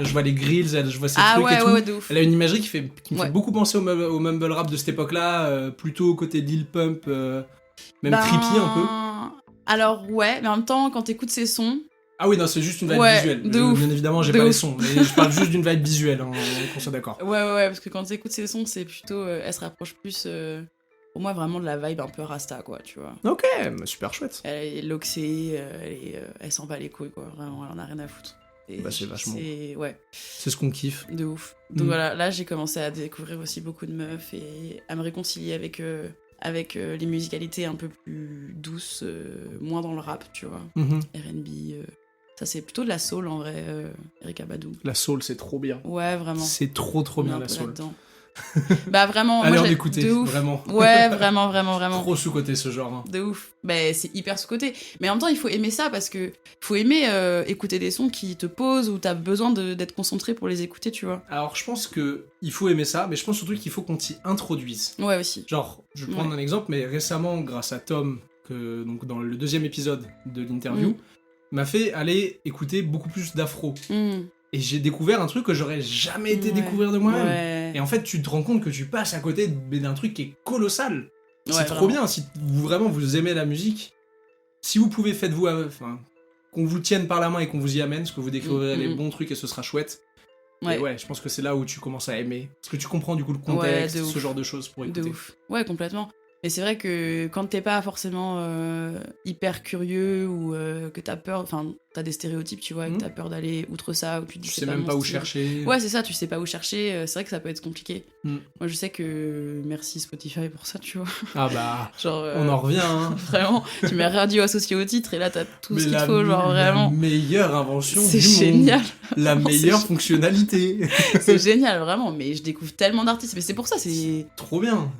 Je vois les grills, je vois ces trucs et tout. Ouais, de ouf. Elle a une imagerie qui me fait beaucoup penser au mumble rap de cette époque-là, plutôt côté Lil Pump, même trippy un peu. Alors ouais, mais en même temps, quand t'écoutes ses sons, Ah oui, non, c'est juste une vibe Ouais, visuelle. de ouf. Bien évidemment, j'ai De pas les ouf. sons, mais je parle juste d'une vibe visuelle, hein, qu'on soit d'accord. Ouais, parce que quand t'écoutes ces sons, c'est plutôt. Elle se rapproche plus, pour moi, vraiment de la vibe un peu rasta, quoi, tu vois. Ok, bah, super chouette. Elle est loxée, elle s'en bat les couilles, quoi. Vraiment, elle en a rien à foutre. Et Bah, c'est vachement Ouais, C'est ce qu'on kiffe. de ouf. Donc Mm. voilà, là, j'ai commencé à découvrir aussi beaucoup de meufs et à me réconcilier avec les musicalités un peu plus douces, moins dans le rap, tu vois. Mhm. R&B, ça c'est plutôt de la soul en vrai, Erykah Badu. La soul, c'est trop bien. Ouais, vraiment. C'est trop On est bien un la peu soul. là-dedans. Bah vraiment, Allez, moi en j'ai écouter, de ouf. vraiment. Ouais, vraiment. Trop sous-côté ce genre. Hein. De ouf. Bah c'est hyper sous-côté. Mais en même temps, il faut aimer ça parce que faut aimer écouter des sons qui te posent ou t'as besoin d'être concentré pour les écouter, tu vois. Alors, je pense que il faut aimer ça, mais je pense surtout qu'il faut qu'on t'y introduise. Ouais, aussi. Genre, je vais prendre un exemple, mais récemment, grâce à Tom, donc dans le 2e épisode de l'interview, m'a fait aller écouter beaucoup plus d'afro. Mm. Et j'ai découvert un truc que j'aurais jamais été Ouais. découvrir de moi-même. Ouais. Et en fait, tu te rends compte que tu passes à côté d'un truc qui est colossal. C'est Ouais, trop vraiment. bien, si vous aimez la musique. Si vous pouvez, faites-vous... qu'on vous tienne par la main et qu'on vous y amène, parce que vous découvrirez les bons trucs et ce sera chouette. Ouais. Et ouais, je pense que c'est là où tu commences à aimer. Parce que tu comprends du coup le Ouais, contexte, de ce ouf. genre de choses pour écouter. De ouf. Ouais, complètement. Et c'est vrai que quand t'es pas forcément hyper curieux ou que t'as peur, enfin, t'as des stéréotypes, tu vois, et que t'as peur d'aller outre ça, ou tu te dis Tu c'est sais pas même mon pas où style. chercher. Ouais, c'est ça, tu sais pas où chercher, c'est vrai que ça peut être compliqué. Mm. Moi, je sais que merci Spotify pour ça, tu vois. Ah bah, Genre, on en revient, hein. vraiment, tu mets radio associé au titre et là, t'as tout Mais ce qu'il la- faut, genre la vraiment. meilleure invention C'est du monde. génial, La Vraiment, c'est meilleure génial. fonctionnalité. c'est génial, vraiment. Mais je découvre tellement d'artistes, mais c'est pour ça, c'est. Trop bien.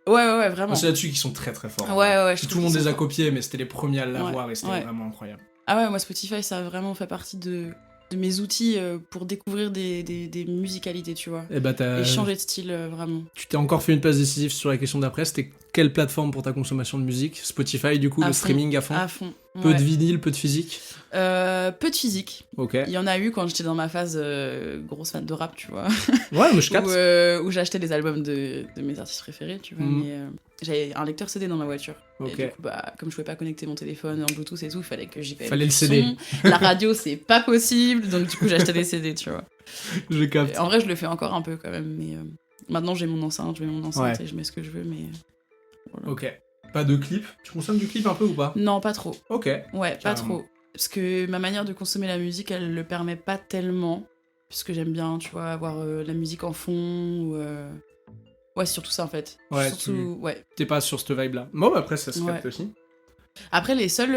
Ouais, vraiment. C'est là-dessus qu'ils sont très très forts. Ouais, Tout le monde les a copiés, mais c'était les premiers à l'avoir Ouais, et c'était ouais. vraiment incroyable. Ah ouais, moi Spotify, ça a vraiment fait partie de mes outils pour découvrir des musicalités, tu vois. Et bah, Et changer de style, vraiment. tu t'es encore fait une place décisive sur la question d'après. C'était quelle plateforme pour ta consommation de musique? Spotify, du coup, À le fond. streaming à fond. À fond. Peu ouais. de vinyle, peu de physique. Peu de physique. Ok. Il y en a eu quand j'étais dans ma phase grosse fan de rap, tu vois. Ouais, mais je capte. Où j'achetais les albums de mes artistes préférés, tu vois. Mhm. Mais j'avais un lecteur CD dans ma voiture. Ok. Et du coup, bah, comme je pouvais pas connecter mon téléphone en Bluetooth et tout, il fallait que j'y paye. Fallait le CD. La radio, c'est pas possible. Donc du coup, j'achetais des CD, tu vois. Je capte. Et en vrai, je le fais encore un peu quand même. Mais maintenant, j'ai mon enceinte, je mets mon enceinte Ouais. et je mets ce que je veux. Mais voilà. Ok. Pas de clip. Tu consommes du clip un peu ou pas? Non, pas trop. Ok. Ouais, pas Carrément. trop. Parce que ma manière de consommer la musique, elle le permet pas tellement. Puisque j'aime bien, tu vois, avoir la musique en fond. Ou, ouais, c'est surtout ça en fait. Ouais, surtout, ouais. T'es pas sur cette vibe-là. Bon, bah après, ça se capte Ouais. aussi. Après, les seuls,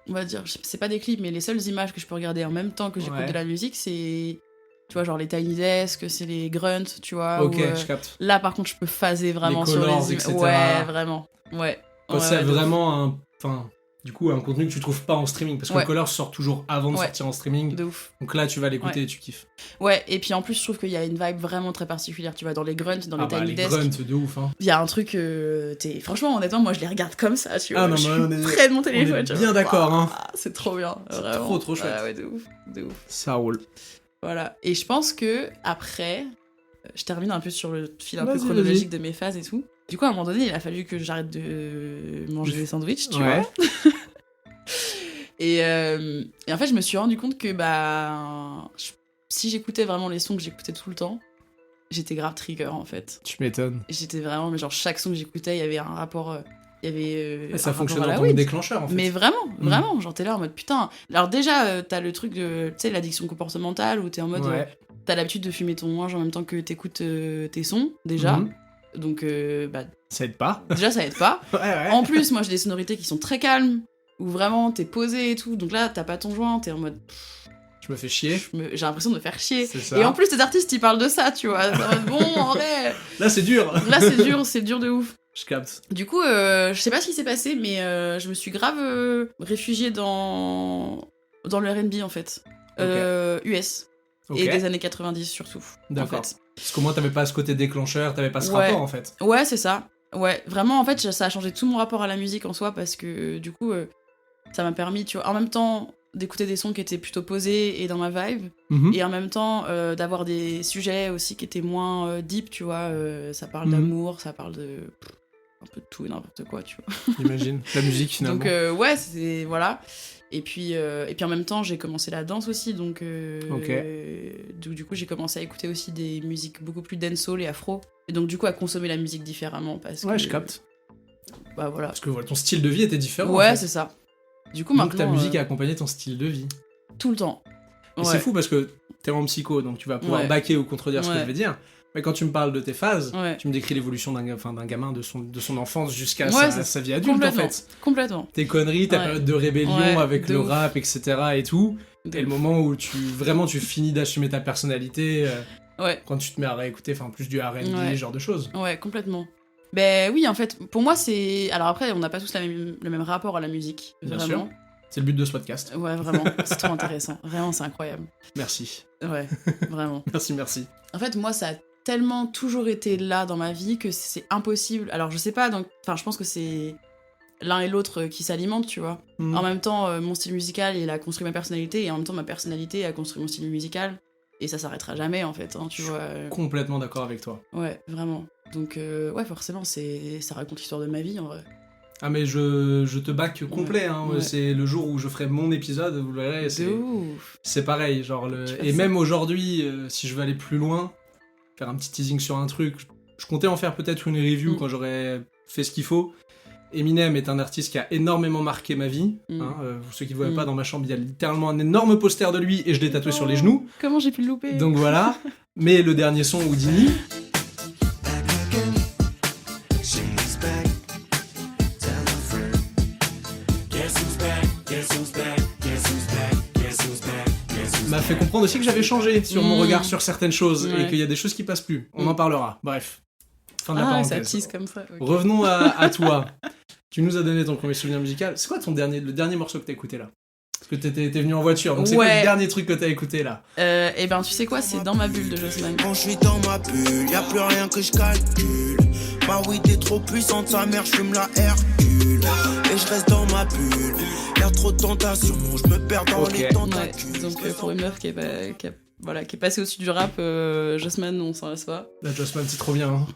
on va dire, c'est pas des clips, mais les seules images que je peux regarder en même temps que j'écoute Ouais. de la musique, c'est, tu vois, genre les Tiny Desk, c'est les grunts, tu vois. Ok, ou, je capte. là, par contre, je peux phaser vraiment Les sur colors, les etc. Ouais, vraiment. Ouais. Quand Ouais, c'est ouais, de ouf. vraiment un... Enfin, du coup, un contenu que tu trouves pas en streaming. Parce que Ouais. le color sort toujours avant de Ouais. sortir en streaming. De ouf. Donc là, tu vas l'écouter Ouais. et tu kiffes. Ouais, et puis en plus, je trouve qu'il y a une vibe vraiment très particulière. Tu vois, dans les grunts, dans les Ah bah, Tiny les Desk, grunts de ouf, hein. il y a un truc, franchement, honnêtement, moi je les regarde comme ça, tu vois. Ah non, je mais suis on est- près de mon on téléphone. est tu bien vois. d'accord, hein. Ah, c'est trop bien, C'est vraiment. trop chouette. Ah ouais, de ouf, de ouf. Ça roule. Voilà. Et je pense que après, je termine un peu sur le fil un peu Vas-y, chronologique de mes phases et tout. Du coup, à un moment donné, il a fallu que j'arrête de manger des sandwichs, tu Ouais. vois. Et en fait, je me suis rendu compte que bah, si j'écoutais vraiment les sons que j'écoutais tout le temps, j'étais grave trigger en fait. Tu m'étonnes. J'étais vraiment, mais genre chaque son que j'écoutais, il y avait un rapport, il y avait. Ça un fonctionne rapport à en la tant que weed. déclencheur, en fait. Mais vraiment, genre t'es là en mode putain. Alors déjà, t'as le truc de, tu sais, l'addiction comportementale où t'es en mode, Ouais. t'as l'habitude de fumer ton manche en même temps que t'écoutes tes sons déjà. Mhm. Donc bah Ça aide pas. déjà ça aide pas. Ouais. En plus, moi j'ai des sonorités qui sont très calmes où vraiment t'es posé et tout. Donc là t'as pas ton joint, t'es en mode, Je me fais chier. j'ai l'impression de me faire chier. C'est ça. Et en plus les artistes ils parlent de ça, tu vois. C'est en mode, bon, en vrai, Là, c'est dur. là c'est dur de ouf. Je capte. Du coup, je sais pas ce qui s'est passé, mais je me suis grave réfugiée dans le R&B en fait. US. Ok. Et des années 90 surtout. D'accord. En fait. Parce qu'au moins, t'avais pas ce côté déclencheur, t'avais pas ce Ouais. rapport, en fait. Ouais, c'est ça. Ouais, vraiment, en fait, ça a changé tout mon rapport à la musique en soi parce que du coup, ça m'a permis, tu vois, en même temps d'écouter des sons qui étaient plutôt posés et dans ma vibe, Mhm. et en même temps d'avoir des sujets aussi qui étaient moins deep, tu vois. Ça parle Mhm. d'amour, ça parle de un peu de tout et n'importe quoi, tu vois. J'imagine. La musique, finalement. Donc ouais, c'est voilà. Et puis en même temps, j'ai commencé la danse aussi, donc du coup, j'ai commencé à écouter aussi des musiques beaucoup plus dancehall et afro. Et donc, du coup, à consommer la musique différemment. Ouais, je capte. Bah voilà. Parce que voilà, ton style de vie était différent. Ouais, en fait. c'est ça. Du coup, donc maintenant. ta musique a accompagné ton style de vie. Tout le temps. Et c'est fou parce que t'es en psycho, donc tu vas pouvoir baquer ou contredire ce que je vais dire. Mais quand tu me parles de tes phases, tu me décris l'évolution d'un gamin de son enfance jusqu'à sa vie adulte en fait. Complètement. Tes conneries, ta période de rébellion avec le rap, etc. et tout. Et le moment où tu finis d'assumer ta personnalité quand tu te mets à réécouter plus du R&B, ce genre de choses. Ouais, complètement. Ben oui, en fait, pour moi c'est... Alors après, on n'a pas tous le même rapport à la musique, Bien vraiment. sûr. C'est le but de ce podcast. Ouais, vraiment, c'est trop intéressant. Vraiment, c'est incroyable. Merci. Ouais, vraiment. Merci. En fait, moi, ça a tellement toujours été là dans ma vie que c'est impossible. Alors, je sais pas, donc... Enfin, je pense que c'est l'un et l'autre qui s'alimentent, tu vois. En même temps, mon style musical, il a construit ma personnalité, et en même temps, ma personnalité a construit mon style musical. Et ça s'arrêtera jamais, en fait, tu vois. Complètement d'accord avec toi. Ouais, vraiment. Donc, ouais, forcément, ça raconte l'histoire de ma vie, en vrai. Ah mais je te back complet, c'est le jour où je ferai mon épisode, vous verrez, c'est pareil, genre et même aujourd'hui, si je veux aller plus loin, faire un petit teasing sur un truc, je comptais en faire peut-être une review quand j'aurais fait ce qu'il faut. Eminem est un artiste qui a énormément marqué ma vie, ceux qui ne voient pas dans ma chambre, il y a littéralement un énorme poster de lui et je l'ai tatoué sur les genoux. Comment j'ai pu le louper ? Donc voilà, mais le dernier son, Houdini... m'a fait comprendre aussi que j'avais changé sur mon regard sur certaines choses et qu'il y a des choses qui passent plus. On en parlera. Bref. Fin de la parenthèse. Ça tease comme ça. Okay. Revenons à toi. Tu nous as donné ton premier souvenir musical. C'est quoi le dernier morceau que t'as écouté là ? Parce que t'es venu en voiture, donc c'est quoi le dernier truc que t'as écouté là ? Eh ben tu sais quoi, c'est Dans ma bulle de Jossman. Quand je suis dans ma bulle, y'a plus rien que je calcule. Ma weed est trop puissante, sa mère, je fume la Hercule. Et je reste dans ma bulle. Y'a trop de tentations, je me perds dans les tentacules. Ouais, donc pour une meuf qui est passée au-dessus du rap, Jossman, on s'en laisse pas. Là, Jossman, c'est trop bien.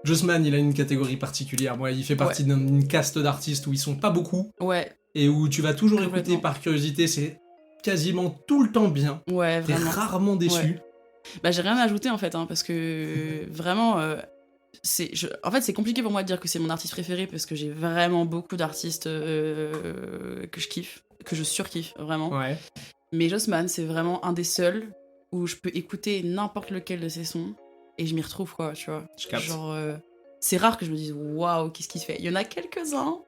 Jossman, il a une catégorie particulière. Moi, il fait partie d'une caste d'artistes où ils sont pas beaucoup. Ouais. Et où tu vas toujours écouter par curiosité, c'est quasiment tout le temps bien. Ouais, vraiment. T'es rarement déçu. Ouais. Bah, j'ai rien à ajouter en fait, parce que vraiment... En fait, c'est compliqué pour moi de dire que c'est mon artiste préféré parce que j'ai vraiment beaucoup d'artistes que je kiffe, que je surkiffe, vraiment. Ouais. Mais Jossman, c'est vraiment un des seuls où je peux écouter n'importe lequel de ses sons et je m'y retrouve, quoi, tu vois. Je capte. Genre, c'est rare que je me dise waouh, qu'est-ce qu'il fait. Il y en a quelques-uns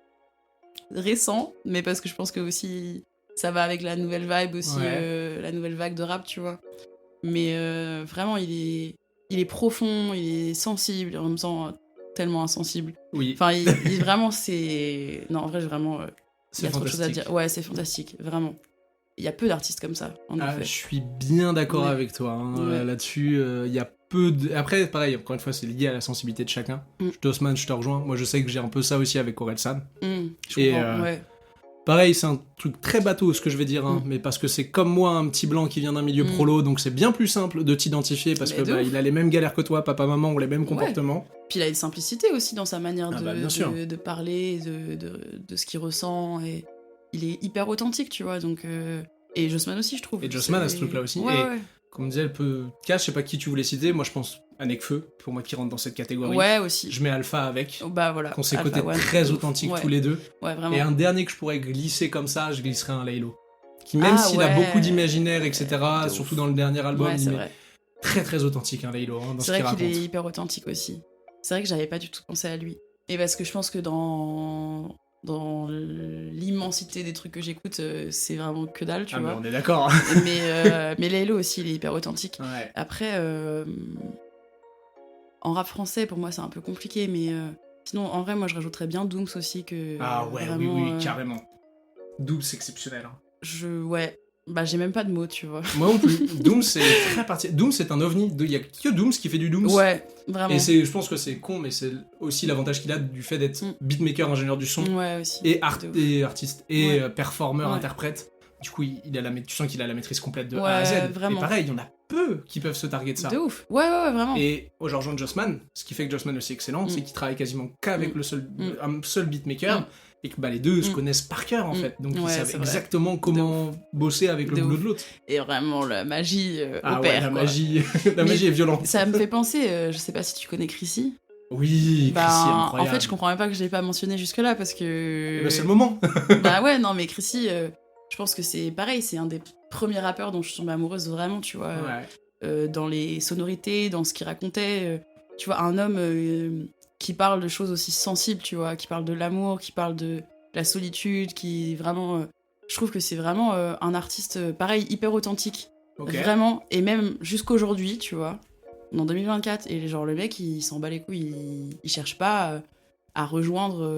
récents, mais parce que je pense que aussi ça va avec la nouvelle vibe aussi, la nouvelle vague de rap, tu vois. Mais vraiment, il est profond, il est sensible, en même temps tellement insensible. Oui. Enfin, il vraiment, c'est... Non, en vrai, vraiment, il y a trop de choses à dire. Ouais, c'est fantastique, vraiment. Il y a peu d'artistes comme ça, en effet. Je suis bien d'accord avec toi. Là-dessus, il y a peu de... Après, pareil, encore une fois, c'est lié à la sensibilité de chacun. Jossman, je te rejoins. Moi, je sais que j'ai un peu ça aussi avec Orelsan. Je comprends, pareil, c'est un truc très bateau ce que je vais dire, mais parce que c'est comme moi, un petit blanc qui vient d'un milieu prolo, donc c'est bien plus simple de t'identifier parce il a les mêmes galères que toi, papa, maman ont les mêmes comportements. Puis il a une simplicité aussi dans sa manière de parler, de ce qu'il ressent, et il est hyper authentique, tu vois, donc... Et Jossman aussi, je trouve. Et Jossman a ce truc-là aussi. Comme on disait, elle peut... je sais pas qui tu voulais citer, moi je pense à Nekfeu, pour moi qui rentre dans cette catégorie. Ouais, aussi. Je mets Alpha avec. Bah voilà. Qu'on s'est côté très authentique tous les deux. Ouais, vraiment. Et un dernier que je pourrais glisser comme ça, je glisserais un Laylo. Qui même s'il a beaucoup d'imaginaire, etc., surtout dans le dernier album, il est très très authentique, Laylo, dans ce qu'il raconte. C'est vrai qu'il est hyper authentique aussi. C'est vrai que j'avais pas du tout pensé à lui. Et parce que je pense que dans l'immensité des trucs que j'écoute, c'est vraiment que dalle, tu vois. Mais on est d'accord. mais Laylo aussi, il est hyper authentique. Ouais. Après, en rap français, pour moi, c'est un peu compliqué, mais sinon, en vrai, moi, je rajouterais bien Dooms aussi. Vraiment, oui, carrément. Dooms, c'est exceptionnel. Bah, j'ai même pas de mots, tu vois. Moi non plus. Dooms, c'est très particulier. Dooms, c'est un ovni. Il y a que Dooms qui fait du Dooms. Ouais, vraiment. Et je pense que c'est con, mais c'est aussi l'avantage qu'il a du fait d'être beatmaker, ingénieur du son. Ouais, aussi. Et artiste, et performeur, interprète. Du coup, tu sens qu'il a la maîtrise complète de A à Z. Vraiment. Et pareil, il y en a peu qui peuvent se targuer de ça. De ouf. Ouais, vraiment. Et aujourd'hui, Jossman, ce qui fait que Jossman aussi est excellent, c'est qu'il travaille quasiment qu'avec un seul beatmaker. et que les deux se connaissent par cœur en fait, donc ils savent exactement comment bosser avec le boulot de l'autre. Et vraiment la magie ah opère, ouais, la quoi. magie est violente. Ça me fait penser, je sais pas si tu connais Chrissy. Oui, Chrissy, incroyable. En fait, je comprends même pas que je l'ai pas mentionné jusque-là parce que. C'est le moment. Bah ouais, non, mais Chrissy, je pense que c'est pareil, c'est un des premiers rappeurs dont je suis tombée amoureuse vraiment, tu vois. Dans les sonorités, dans ce qu'il racontait. Tu vois, un homme qui parle de choses aussi sensibles, tu vois, qui parle de l'amour, qui parle de la solitude, qui vraiment. Je trouve que c'est vraiment un artiste, pareil, hyper authentique. Okay. Vraiment, et même jusqu'aujourd'hui, tu vois. En 2024, et genre le mec il s'en bat les couilles, il cherche pas à rejoindre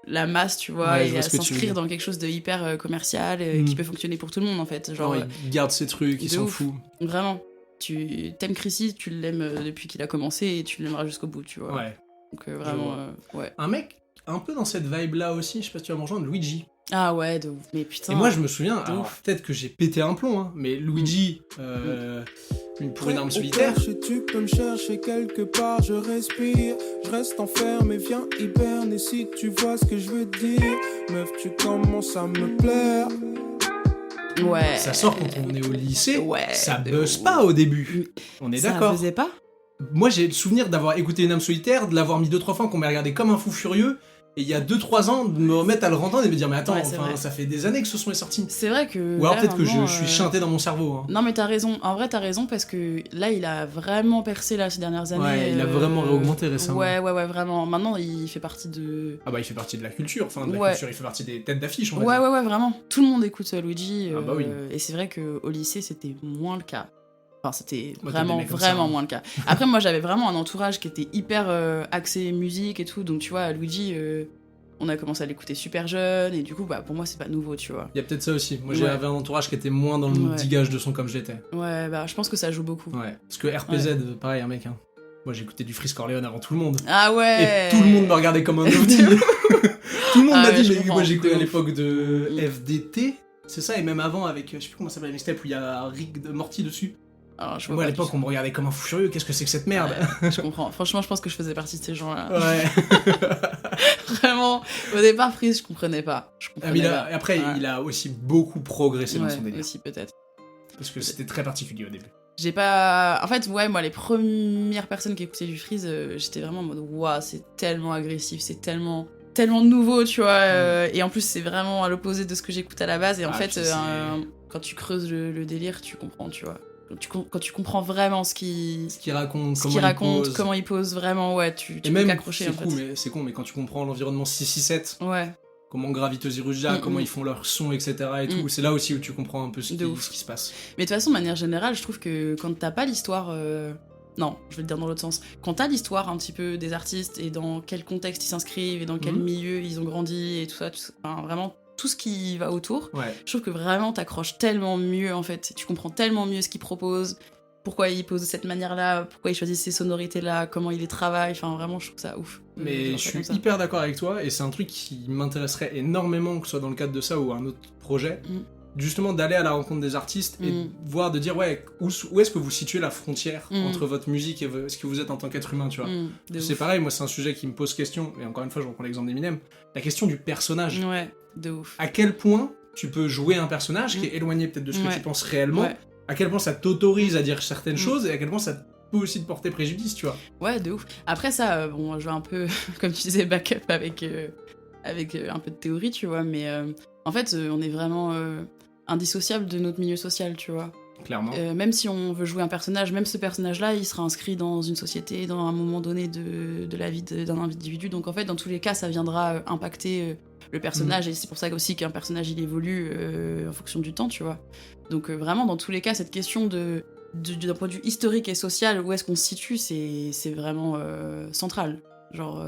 la masse, tu vois, et à s'inscrire dans quelque chose de hyper commercial qui peut fonctionner pour tout le monde en fait. Genre, il garde ses trucs, il s'en fout. Vraiment, tu t'aimes Chrissy, tu l'aimes depuis qu'il a commencé et tu l'aimeras jusqu'au bout, tu vois. Ouais. Donc vraiment, ouais. Un mec un peu dans cette vibe là aussi, je sais pas si tu vas me rejoindre, Luigi. Ah ouais, de ouf. Mais putain. Et moi je me souviens, alors peut-être que j'ai pété un plomb, hein, mais Luigi, pour une arme solitaire. Tu peux me chercher quelque part, je respire, je reste enfermé, viens hiberner si tu vois ce que je veux dire. Meuf, tu commences à me plaire. Ouais. Ça sort quand on est au lycée, ça buzz pas au début. On est d'accord. Ça buzzait pas ? Moi j'ai le souvenir d'avoir écouté Une âme solitaire, de l'avoir mis 2-3 fois, qu'on m'a regardé comme un fou furieux. Et il y a 2-3 ans, de me remettre à le rentendre et me dire mais attends, ça fait des années que ce son est sorti. C'est vrai que... Ou alors peut-être que je suis chanté dans mon cerveau. Hein. Non mais t'as raison, en vrai t'as raison parce que là il a vraiment percé là ces dernières années. Ouais, il a vraiment réaugmenté récemment. Ouais, vraiment. Maintenant il fait partie de... Ah bah il fait partie de la culture, enfin de la culture, il fait partie des têtes d'affiche on va dire. Ouais, vraiment. Tout le monde écoute Luigi. Ah bah oui. Et c'est vrai qu'au lycée c'était moins le cas. Enfin, c'était vraiment moins le cas. Après, moi, j'avais vraiment un entourage qui était hyper axé musique et tout. Donc, tu vois, Luigi, on a commencé à l'écouter super jeune. Et du coup, bah, pour moi, c'est pas nouveau, tu vois. Il y a peut-être ça aussi. Moi, j'avais un entourage qui était moins dans le digage de son comme je l'étais. Ouais, bah, je pense que ça joue beaucoup. Ouais. Parce que RPZ, pareil, un mec, hein. Moi, j'écoutais du Frisk Orleans avant tout le monde. Ah ouais. Et tout le monde me regardait comme un ovni. Tout le monde m'a dit, mais moi, j'écoutais à l'époque de FDT. C'est ça, et même avant, avec, je sais plus comment ça s'appelle, les steps où il y a Rick de Morty dessus. Alors, moi à l'époque on me regardait comme un fou furieux, qu'est-ce que c'est que cette merde? Ouais, je comprends, franchement je pense que je faisais partie de ces gens-là. Ouais. Vraiment, au départ Freeze je comprenais pas. Après il a aussi beaucoup progressé dans son délire. Aussi peut-être. Parce que c'était très particulier au début. J'ai pas... En fait moi les premières personnes qui écoutaient du Freeze, j'étais vraiment en mode waouh c'est tellement agressif, c'est tellement nouveau tu vois, et en plus c'est vraiment à l'opposé de ce que j'écoute à la base et en fait quand tu creuses le délire tu comprends tu vois. Quand tu comprends vraiment ce qu'il raconte, comment il pose vraiment, ouais, tu peux t'accrocher en fait. C'est con, mais quand tu comprends l'environnement 667, ouais. Comment Gravito Ziruja, comment ils font leur son, etc. et tout, c'est là aussi où tu comprends un peu ce qui se passe. Mais de toute façon, de manière générale, je trouve que quand t'as pas l'histoire... Non, je vais le dire dans l'autre sens. Quand t'as l'histoire un petit peu des artistes et dans quel contexte ils s'inscrivent et dans quel milieu ils ont grandi et tout ça, enfin, vraiment... tout ce qui va autour, je trouve que vraiment t'accroches tellement mieux en fait, tu comprends tellement mieux ce qu'il propose, pourquoi il pose de cette manière-là, pourquoi il choisit ces sonorités-là, comment il les travaille, enfin vraiment je trouve ça ouf. Mais je suis hyper d'accord avec toi et c'est un truc qui m'intéresserait énormément, que ce soit dans le cadre de ça ou un autre projet, justement d'aller à la rencontre des artistes et voir, de dire où est-ce que vous situez la frontière entre votre musique et ce que vous êtes en tant qu'être humain, tu vois. C'est pareil, moi c'est un sujet qui me pose question, et encore une fois je reprends l'exemple d'Eminem, la question du personnage. Ouais. De ouf. À quel point tu peux jouer un personnage qui est éloigné peut-être de ce que tu penses réellement, à quel point ça t'autorise à dire certaines choses et à quel point ça peut aussi te porter préjudice, tu vois. Ouais, de ouf. Après ça, bon, je vais un peu, comme tu disais, backup avec un peu de théorie, tu vois, mais en fait, on est vraiment indissociable de notre milieu social, tu vois. Clairement. Même si on veut jouer un personnage, même ce personnage-là, il sera inscrit dans une société, dans un moment donné de la vie d'un individu. Donc en fait, dans tous les cas, ça viendra impacter le personnage. Et c'est pour ça aussi qu'un personnage, il évolue en fonction du temps, tu vois. Donc vraiment, dans tous les cas, cette question d'un point de vue historique et social, où est-ce qu'on se situe, c'est vraiment central. Genre,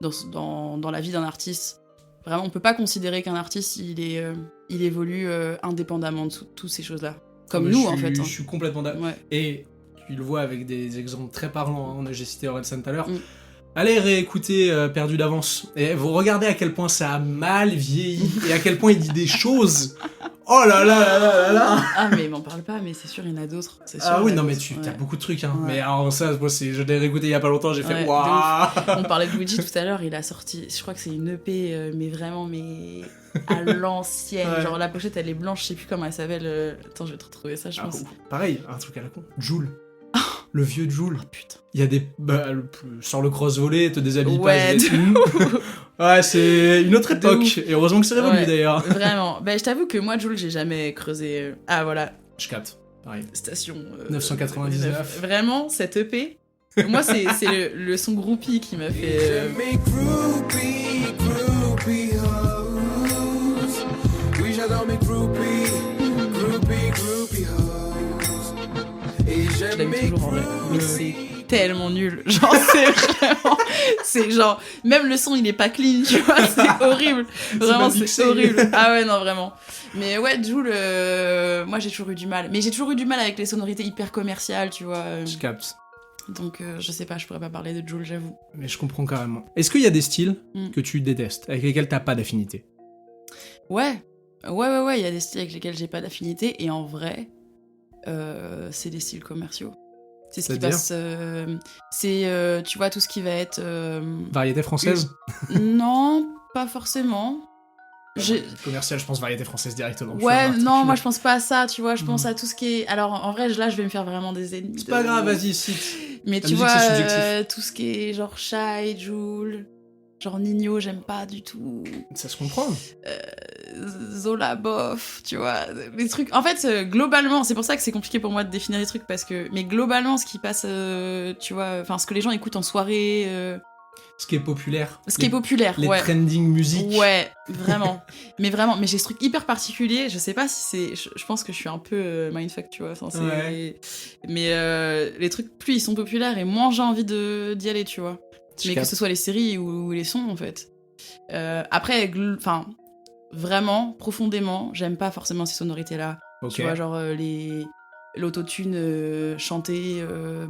dans la vie d'un artiste. Vraiment, on peut pas considérer qu'un artiste, il évolue indépendamment de toutes ces choses-là. Comme nous, en fait. Je suis complètement d'accord. Ouais. Et tu le vois avec des exemples très parlants. J'ai cité Orelsan tout à l'heure. Allez réécouter Perdu d'avance. Et vous regardez à quel point ça a mal vieilli et à quel point il dit des choses. Oh là là là là là là. Ah mais m'en parle pas, mais c'est sûr il y en a d'autres. C'est sûr, Ah oui, il y en a non mais d'autres, t'as ouais. beaucoup de trucs hein. Ouais. Mais alors ça, moi, je l'ai réécouté il y a pas longtemps, j'ai fait Ouais, waouh. On parlait de Luigi tout à l'heure, il a sorti, je crois que c'est une EP, mais vraiment à l'ancienne. Ouais. Genre la pochette elle est blanche, je sais plus comment elle s'appelle. Attends, je vais te retrouver ça, je Ah, pense. bon, pareil, un truc à la con. Joule. Le vieux Joule. Oh putain. Il y a des... sur le cross-volet, te déshabille Ouais, pas. Ouais, c'est une autre De époque. ouf. Et heureusement que c'est révolu Ouais. d'ailleurs. Vraiment. Ben je t'avoue que moi Jules j'ai jamais creusé. Ah voilà, Je capte. Pareil. station. 999. Vraiment, cette EP. Moi c'est le son groupie qui m'a fait. Mes groupies, groupie hoes. Oui, j'adore mes groupies, groupie hoes. Et Je j'aime l'aime mes toujours en vrai. Mais c'est tellement nul. Genre, c'est vraiment. C'est genre. Même le son, il est pas clean, tu vois. C'est horrible. Vraiment, mal mixé. c'est horrible. Ah ouais, non, vraiment. Mais ouais, Jul, moi j'ai toujours eu du mal. Mais j'ai toujours eu du mal avec les sonorités hyper commerciales, tu vois. Je capte. Donc, je sais pas, je pourrais pas parler de Jul, j'avoue. Mais je comprends carrément. Est-ce qu'il y a des styles que tu détestes, avec lesquels t'as pas d'affinité? Ouais. Ouais, il y a des styles avec lesquels j'ai pas d'affinité. Et en vrai, c'est des styles commerciaux. C'est ce qui C'est-à-dire passe. C'est, tu vois, tout ce qui va être. Variété française? Non, pas forcément. Commercial, je pense variété française directement. Ouais, non, moi je pense pas à ça, tu vois, je pense à tout ce qui est... Alors en vrai, là je vais me faire vraiment des ennemis. C'est pas grave, vas-y, cite. Mais La tu musique, vois, c'est subjectif. tout ce qui est genre Shai, Jul, genre Nino, j'aime pas du tout. Ça se comprend. Zola, bof, tu vois, des trucs... En fait, globalement, c'est pour ça que c'est compliqué pour moi de définir les trucs, parce que... Mais globalement, ce qui passe, tu vois, enfin, ce que les gens écoutent en soirée... Ce qui est populaire. Ce qui est populaire, Les ouais. trending music. Ouais, vraiment. mais j'ai ce truc hyper particulier. Je sais pas si c'est. Je pense que je suis un peu mindfuck, tu vois. Enfin, Ouais. Mais les trucs, plus ils sont populaires et moins j'ai envie d'y aller, tu vois. Mais que ce soit les séries ou les sons, en fait. Après, vraiment, profondément, j'aime pas forcément ces sonorités-là. Ok. Tu vois, genre l'autotune chanté,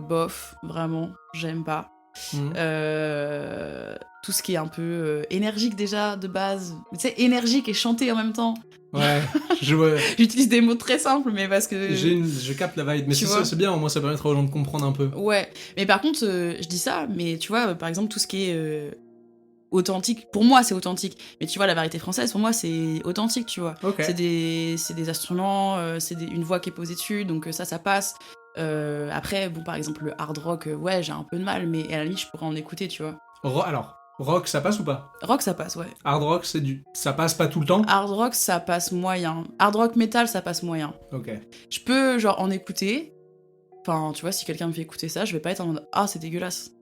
bof, vraiment, j'aime pas. Tout ce qui est un peu énergique déjà de base, tu sais, énergique et chanté en même temps. Ouais, je vois. J'utilise des mots très simples, mais parce que Je capte la vibe, mais Tu c'est vois. ça, c'est bien, au moins ça permettra aux gens de comprendre un peu. ouais, mais par contre je dis ça, mais tu vois, par exemple tout ce qui est authentique, pour moi c'est authentique, mais tu vois la variété française pour moi c'est authentique, tu vois. Ok. C'est des instruments, une voix qui est posée dessus, donc ça passe. Après, bon, par exemple, le hard rock, ouais, j'ai un peu de mal, mais à la limite, je pourrais en écouter, tu vois. Alors, rock, ça passe ou pas? Rock, ça passe, ouais. Hard rock, ça passe pas tout le temps? Hard rock, ça passe moyen. Hard rock metal, ça passe moyen. Ok. Je peux, genre, en écouter. Enfin, tu vois, si quelqu'un me fait écouter ça, je vais pas être en mode « Ah, c'est dégueulasse ».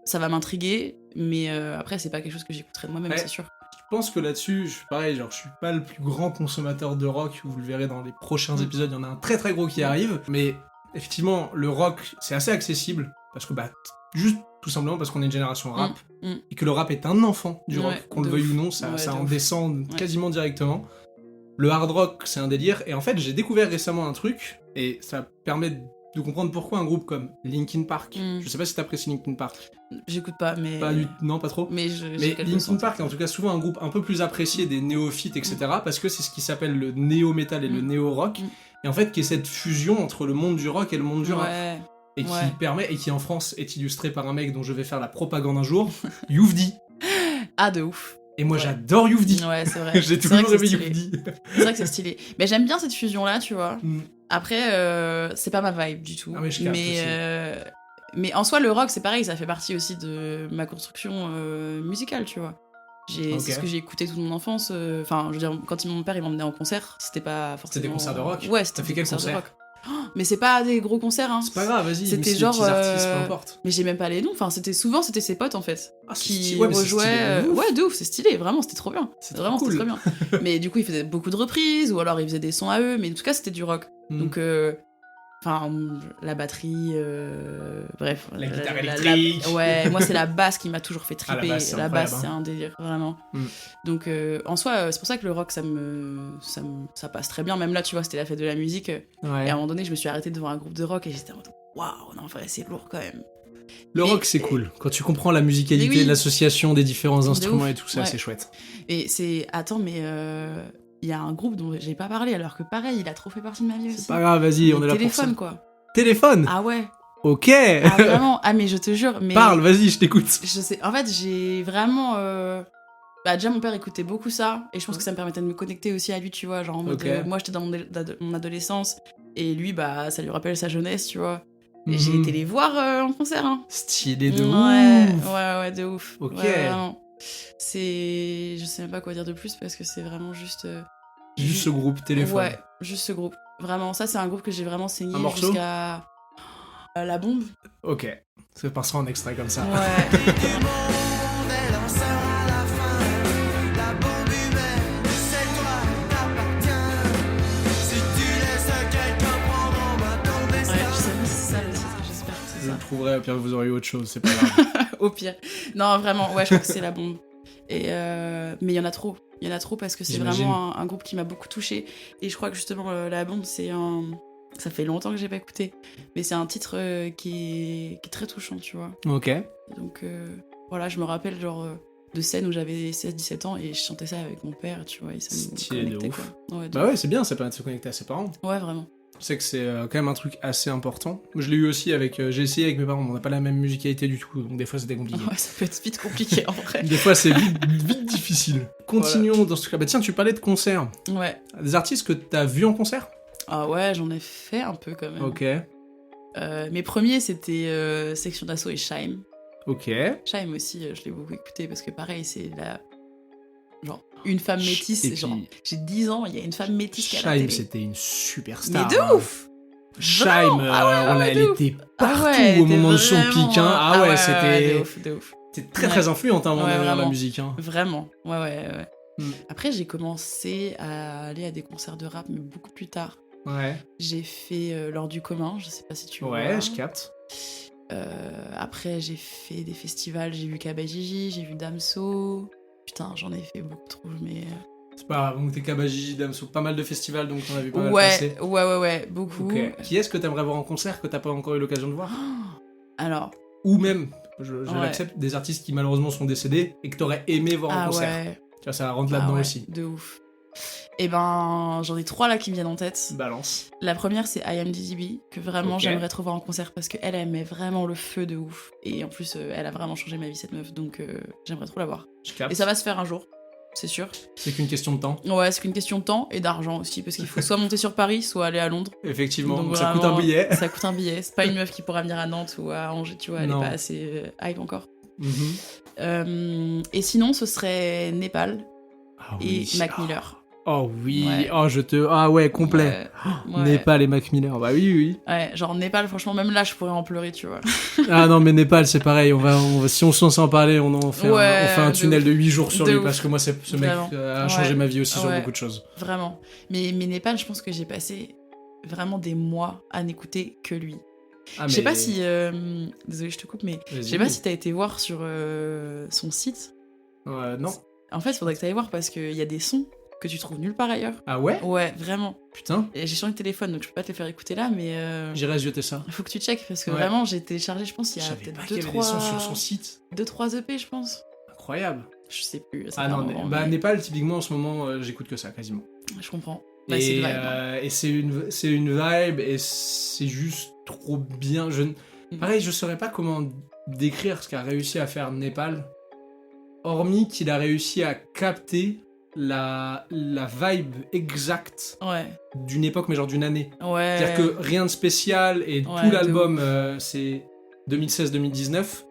Ça va m'intriguer, mais après, c'est pas quelque chose que j'écouterai de moi-même, Ouais. c'est sûr. Je pense que là-dessus, je suis pareil, genre je suis pas le plus grand consommateur de rock, vous le verrez dans les prochains épisodes, il y en a un très très gros qui arrive, mais effectivement, le rock, c'est assez accessible, parce que juste tout simplement parce qu'on est une génération rap, et que le rap est un enfant du rock, Ouais, qu'on le de veuille ouf. ou non, ça Ouais, de en ouf. descend quasiment directement. Le hard rock, c'est un délire, et en fait, j'ai découvert récemment un truc, et ça permet de comprendre pourquoi un groupe comme Linkin Park, je sais pas si t'apprécies Linkin Park, J'écoute pas, mais... non, pas trop, Mais mais quelques Linkin sons. Park est en tout cas souvent un groupe un peu plus apprécié des néophytes, etc. Parce que c'est ce qui s'appelle le néo-metal et le néo-rock. Et en fait, qui est cette fusion entre le monde du rock et le monde du rap. Ouais. Et qui ouais. permet, et qui en France est illustré par un mec dont je vais faire la propagande un jour, Youvdi. Ah, de ouf. Et moi Ouais. j'adore Youvdi. Ouais, c'est vrai. J'ai C'est vrai toujours que c'est aimé stylé. Youvdi. C'est vrai que c'est stylé. Mais j'aime bien cette fusion-là, tu vois. Après, c'est pas ma vibe du tout. Ah oui, je capte aussi. Mais en soi, le rock, c'est pareil, ça fait partie aussi de ma construction musicale, tu vois. Ok. C'est ce que j'ai écouté toute mon enfance. Enfin, je veux dire, quand mon père il m'emmenait en concert, c'était pas forcément. C'était des concerts de rock? Ouais, c'était T'as fait des quel concerts de concert? rock. Oh, mais c'est pas des gros concerts, hein. C'est pas grave, vas-y. C'était même si genre, les petits artistes, peu importe. Mais j'ai même pas les noms. Enfin, c'était ses potes en fait. Ah, c'est Qui stylé. Ouais, mais c'est stylé rejouaient. de ouf. Ouais, de ouf, c'est stylé. Vraiment, c'était trop bien. C'est Vraiment, trop c'était cool. trop bien. Mais du coup, ils faisaient beaucoup de reprises, ou alors ils faisaient des sons à eux. Mais en tout cas, c'était du rock. Donc, enfin, la batterie, bref. La guitare électrique. Ouais, moi c'est la basse qui m'a toujours fait Ah, la triper. basse, c'est la basse, incroyable, c'est un délire, vraiment. Mm. Donc, en soi, c'est pour ça que le rock, ça passe très bien. Même là, tu vois, c'était la fête de la musique. Ouais. Et à un moment donné, je me suis arrêtée devant un groupe de rock et j'étais en mode waouh, non, en vrai, c'est lourd quand même. Le rock, c'est cool. Quand tu comprends la musicalité, Mais oui. l'association des différents instruments ouf. et tout ça, Ouais. c'est chouette. Et c'est... Attends, mais il y a un groupe dont j'ai pas parlé, alors que pareil, il a trop fait partie de ma vie aussi. C'est pas grave, vas-y, on est là pour ça. Téléphone, quoi. Téléphone. Ah ouais. Ok. Ah vraiment. Ah mais je te jure. Mais Parle, vas-y, je t'écoute. Je sais. En fait, j'ai vraiment. Bah déjà, mon père écoutait beaucoup ça, et je pense que ça me permettait de me connecter aussi à lui, tu vois. Genre en mode, Ok. moi, j'étais dans mon adolescence, et lui, bah, ça lui rappelle sa jeunesse, tu vois. Et j'ai Mhm. été les voir en concert. Hein. Stylé de Ouais, ouf. ouais, de ouf. Ok. Ouais, vraiment. C'est. Je sais même pas quoi dire de plus parce que c'est vraiment juste. Juste ce groupe téléphone. Ouais, juste ce groupe. Vraiment, ça, c'est un groupe que j'ai vraiment saigné Un morceau jusqu'à. La bombe. Ok. Ça passera en extrait comme ça. Ouais. Ouais, je sais pas si c'est ça le titre, j'espère que c'est Je ça. le trouverai, au pire vous aurez eu autre chose, c'est pas grave. Au pire. Non, vraiment, ouais, je crois que c'est la bombe. Et mais il y en a trop. Il y en a trop parce que c'est J'imagine. vraiment un groupe qui m'a beaucoup touchée. Et je crois que justement, la bombe, c'est un. Ça fait longtemps que j'ai pas écouté. Mais c'est un titre qui est très touchant, tu vois. Ok. Donc voilà, je me rappelle genre de scènes où j'avais 16-17 ans et je chantais ça avec mon père, tu vois. Et ça me Stylé de connectait, ouf. quoi. Ouais, de Bah ouais, c'est bien, ça permet de se connecter à ses parents. ouais, vraiment. Je sais que c'est quand même un truc assez important. Moi, je l'ai eu aussi avec. J'ai essayé avec mes parents, on n'a pas la même musicalité du tout, donc des fois c'était compliqué. Ouais, ça peut être vite compliqué en vrai. Des fois c'est vite difficile. Continuons dans ce cas. Bah tiens, tu parlais de concerts. Ouais. Des artistes que t'as vus en concert? Ah ouais, j'en ai fait un peu quand même. Ok. Mes premiers, c'était Section d'Assaut et Shaim. Ok. Shaim aussi, je l'ai beaucoup écouté parce que pareil, c'est la. Genre, une femme métisse. Et Genre, puis, j'ai 10 ans, il y a une femme métisse qui a la Shaim, télé. c'était une superstar. Mais de hein. ouf! Shaim, Ah ouais, elle de ouf. était Ah partout ouais, elle au était moment de son vraiment, pic. Hein. Ah ouais, de c'était ouf, de ouf. très très influente hein, Ouais, dans la vraiment. musique. Hein. Vraiment, ouais. Hmm. Après, j'ai commencé à aller à des concerts de rap, mais beaucoup plus tard. Ouais. J'ai fait L'Or du commun, je sais pas si tu vois. Ouais, je capte. Après, j'ai fait des festivals, j'ai vu Kabadjiji, j'ai vu Damso. Putain, j'en ai fait beaucoup trop, mais. C'est pas grave, donc t'es Kabadjiji, Damso, pas mal de festivals, donc t'en as vu pas mal Ouais, passer. ouais, beaucoup. Ok. Qui est-ce que t'aimerais voir en concert que t'as pas encore eu l'occasion de voir? Alors. Ou même, je Ouais. l'accepte, des artistes qui malheureusement sont décédés et que t'aurais aimé voir en Ah concert. ouais. Tu vois, ça rentre là-dedans Ah ouais, aussi. de ouf. Et ben, j'en ai 3 là qui me viennent en tête. Balance. La première, c'est I Am DDB, que vraiment Ok. j'aimerais trop voir en concert parce qu'elle aimait vraiment le feu de ouf. Et en plus, elle a vraiment changé ma vie, cette meuf, donc j'aimerais trop la voir. Je capte. Et ça va se faire un jour, c'est sûr. C'est qu'une question de temps. Ouais, c'est qu'une question de temps et d'argent aussi, parce qu'il faut soit monter sur Paris, soit aller à Londres. Effectivement, Donc donc ça coûte un vraiment, billet. Ça coûte un billet. C'est pas une meuf qui pourra venir à Nantes ou à Angers, tu vois, elle Non. est pas assez hype encore. Mhm. Et sinon, ce serait Népal Ah et oui. Mac Miller. Oh oui, Ouais. oh je te... Ah ouais, complet. Ouais. Népal et Mac Miller, bah oui. Ouais, genre Népal, franchement, même là, je pourrais en pleurer, tu vois. Ah non, mais Népal, c'est pareil, on va, si on s'en parler, on fait Ouais, un de tunnel ouf. de 8 jours sur De lui, ouf. parce que moi, ce mec Vraiment. a changé Ouais. ma vie aussi sur Ouais. beaucoup de choses. Vraiment. Mais Népal, je pense que j'ai passé vraiment des mois à n'écouter que lui. Ah, Je sais mais- pas si... Désolée, je te coupe, mais Vas-y. je sais pas si t'as été voir sur son site. Non. En fait, il faudrait que t'ailles voir parce qu'il y a des sons que tu trouves nulle part ailleurs. Ah ouais? Ouais, vraiment. Putain, Et j'ai changé de téléphone, donc je peux pas te les faire écouter là, mais j'irai jeter ça. il faut que tu checkes parce que Ouais. vraiment, j'ai téléchargé, je pense, il y Je a savais pas peut-être qu'il y avait des sons sur son site. 2-3 EP, je pense. Incroyable. Je sais plus. ça Ah fait non, un moment, bah mais Népal, typiquement, en ce moment, j'écoute que ça, quasiment. je comprends. Bah, c'est une vibe, hein. Et c'est une vibe, et c'est juste trop bien. Pareil, je saurais pas comment décrire ce qu'a réussi à faire Népal, hormis qu'il a réussi à capter la vibe exacte Ouais, d'une époque, mais genre d'une année. ouais. C'est-à-dire que rien de spécial, et Ouais, tout de l'album, c'est 2016-2019,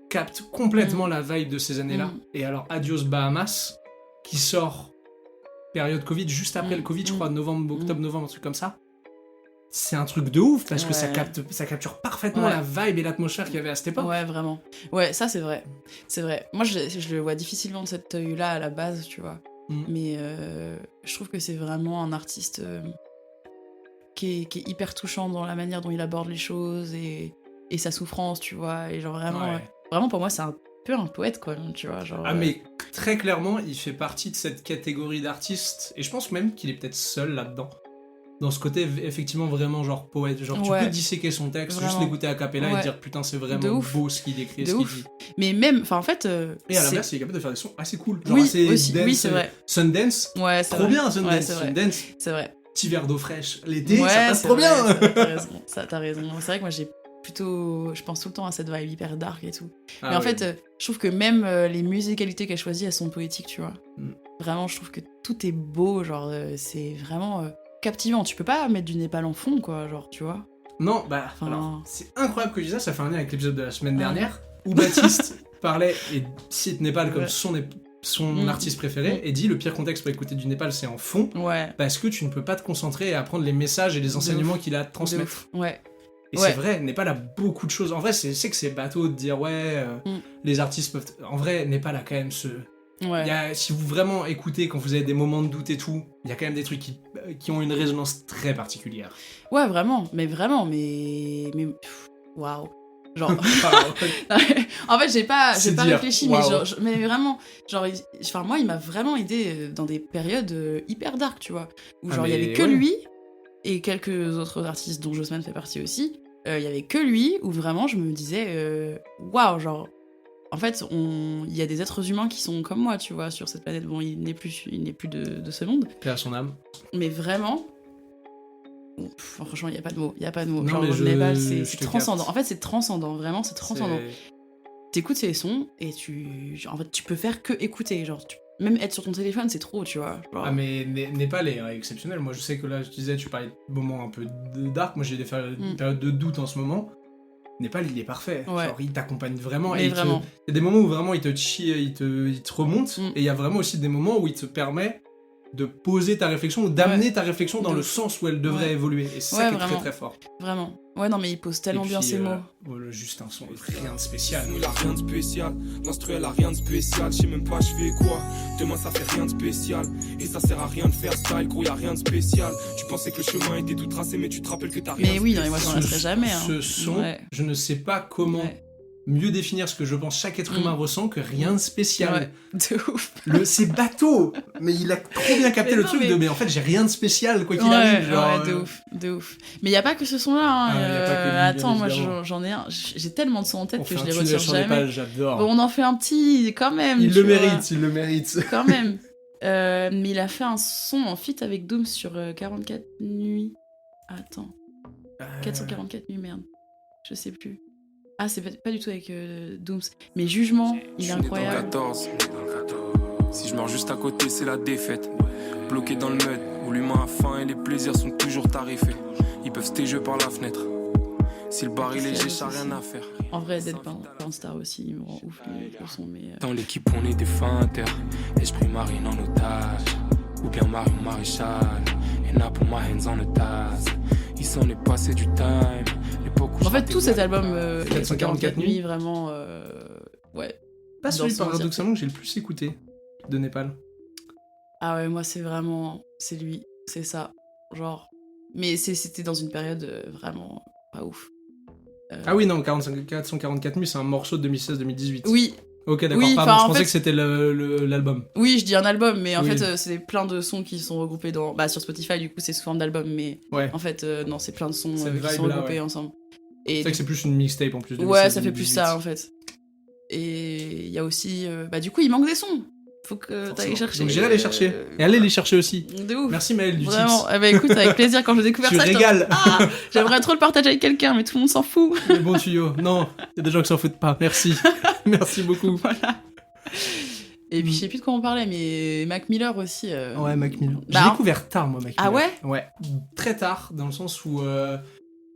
capte complètement la vibe de ces années-là. Mm. Et alors, Adios Bahamas, qui sort période Covid, juste après Mm. le Covid, je Mm. crois, octobre-novembre, un truc comme ça. C'est un truc de ouf, parce que ça Ouais. capture parfaitement Ouais. la vibe et l'atmosphère qu'il y avait à cette époque. Ouais, vraiment. Ouais, ça c'est vrai. C'est vrai. Moi, je le vois difficilement de cet œil-là à la base, tu vois. Mm. Mais je trouve que c'est vraiment un artiste qui est hyper touchant dans la manière dont il aborde les choses et sa souffrance, tu vois. Et genre vraiment, Ouais. vraiment pour moi, c'est un peu un poète, quoi, tu vois. Genre, Ah mais très clairement, il fait partie de cette catégorie d'artistes, et je pense même qu'il est peut-être seul là-dedans, dans ce côté effectivement vraiment genre poète. Genre tu peux disséquer son texte, vraiment. juste l'écouter a cappella et dire putain c'est vraiment beau ce qu'il décrit, ce qu'il dit. Mais même, enfin en fait... et à l'inverse, il est capable de faire des sons assez cool. Genre oui, assez aussi, dance, oui, c'est vrai. Sundance, ouais, c'est trop vrai. bien Sundance. Ouais, c'est vrai. Sundance, c'est vrai. petit verre d'eau fraîche, l'été, Ouais, ça passe c'est trop vrai, bien. c'est vrai, t'as raison. Ça, t'as raison. C'est vrai que moi j'ai plutôt... Je pense tout le temps à cette vibe hyper dark et tout. Mais en fait, je trouve que même les musicalités qu'elle choisit, elles sont poétiques, tu vois. Vraiment, je trouve que tout est beau, genre, c'est vraiment captivant. Tu peux pas mettre du Népal en fond, quoi, genre, tu vois. Non, bah, alors, c'est incroyable que je dise ça, ça fait un lien avec l'épisode de la semaine dernière, où Baptiste parlait et cite Népal comme son artiste préféré, et dit le pire contexte pour écouter du Népal, c'est en fond, parce que tu ne peux pas te concentrer et apprendre les messages et les enseignements qu'il a à te transmettre. Et c'est vrai, Népal a beaucoup de choses. En vrai, c'est que c'est bateau de dire, les artistes peuvent... En vrai, Népal a quand même ce... si vous vraiment écoutez quand vous avez des moments de doute et tout, il y a quand même des trucs qui ont une résonance très particulière. Ouais, vraiment, mais waouh. Genre en fait, j'ai pas réfléchi, mais mais vraiment, genre moi il m'a vraiment aidé dans des périodes hyper dark, tu vois, où genre il y avait que lui et quelques autres artistes dont Jossman fait partie aussi. Il y avait que lui où vraiment je me disais waouh, genre en fait, il y a des êtres humains qui sont comme moi, tu vois, sur cette planète. Bon, il n'est plus de ce monde. Paix à son âme. Mais vraiment, franchement, il y a pas de mots. Non, genre, Népal, c'est transcendant. En fait, c'est transcendant. Vraiment, c'est transcendant. T'écoutes ces sons et en fait, tu peux faire que écouter. Genre, même être sur ton téléphone, c'est trop, tu vois. Genre... Ah, mais Népal est exceptionnel. Moi, je sais que là, je disais, tu parlais de moments un peu dark. Moi, j'ai des périodes de doute en ce moment. Népal, il est parfait. Genre, il t'accompagne vraiment. Mais il y a des moments où vraiment il te chie, il te remonte. Et il y a vraiment aussi des moments où il te permet de poser ta réflexion ou d'amener ta réflexion dans le sens où elle devrait évoluer. Et c'est ça qui est très très fort. Vraiment. Ouais, non, mais il pose tellement bien ses mots. Juste un son, rien de spécial. Il a rien de spécial. L'instruel a rien de spécial. Je sais même pas, je fais quoi. Demain, ça fait rien de spécial. Et ça sert à rien de faire style, gros, y a rien de spécial. Tu pensais que le chemin était tout tracé, mais tu te rappelles que t'as rien. Mais oui, non, moi, j'en resterai jamais. Ce son, je ne sais pas comment mieux définir ce que je pense chaque être humain ressent que rien de spécial. De ouf. C'est bateau, mais il a trop bien capté le truc mais en fait j'ai rien de spécial quoi qu'il arrive. Genre, de ouf. Mais il y a pas que ce son là. Hein. Attends, moi j'en ai un. J'ai tellement de sons en tête que je les retire jamais. J'adore. Bon, on en fait un petit quand même. Il le mérite. Quand même. Mais il a fait un son en feat avec Dooms sur 44 nuits. Attends. 444 nuits, merde. Je sais plus. Ah, c'est pas du tout avec Dooms. Mais Jugement, il est incroyable. Dans 14. Si je meurs juste à côté, c'est la défaite. Bloqué dans le mud, où l'humain a faim et les plaisirs sont toujours tarifés. Ils peuvent stéger par la fenêtre. Si le bar est léger, ça rien à faire. En vrai, Dead Star aussi, il me rend ouf le son. Mais Dans l'équipe, on est des feintes. Esprit marine en otage. Ou bien Marion Maréchal. Et n'a pour ma hands en otage. Il s'en est passé du time. En fait, tout cet album 444 nuits, vraiment, pas celui paradoxalement que j'ai le plus écouté de Népal. Ah ouais, moi c'est lui, c'est ça, genre. Mais c'était dans une période vraiment pas ouf. Ah oui, non, 444 nuits, c'est un morceau de 2016-2018. Oui. Ok, d'accord, pardon, je pensais que c'était l'album. Oui, je dis un album, mais en fait, c'est plein de sons qui sont regroupés sur Spotify, du coup, c'est sous forme d'album, mais en fait, non, c'est plein de sons qui sont regroupés ensemble. Et c'est vrai que c'est plus une mixtape en plus. Ouais, ça fait plus ça, en fait. Et il y a aussi... du coup, il manque des sons. Faut que t'ailles chercher. Donc j'irai les chercher. Et allez les chercher aussi. De ouf. Merci Maëlle du Vraiment. Écoute, avec plaisir, quand j'ai découvert ça, régales. J'aimerais trop le partager avec quelqu'un, mais tout le monde s'en fout. Les bons tuyaux. Non, il y a des gens qui s'en foutent pas. Merci. Merci beaucoup. Voilà. Et puis je sais plus de quoi on parlait, mais Mac Miller aussi. Ouais, Mac Miller. J'ai découvert tard, moi, Mac Miller. Ah ouais? Ouais, très tard, dans le sens où...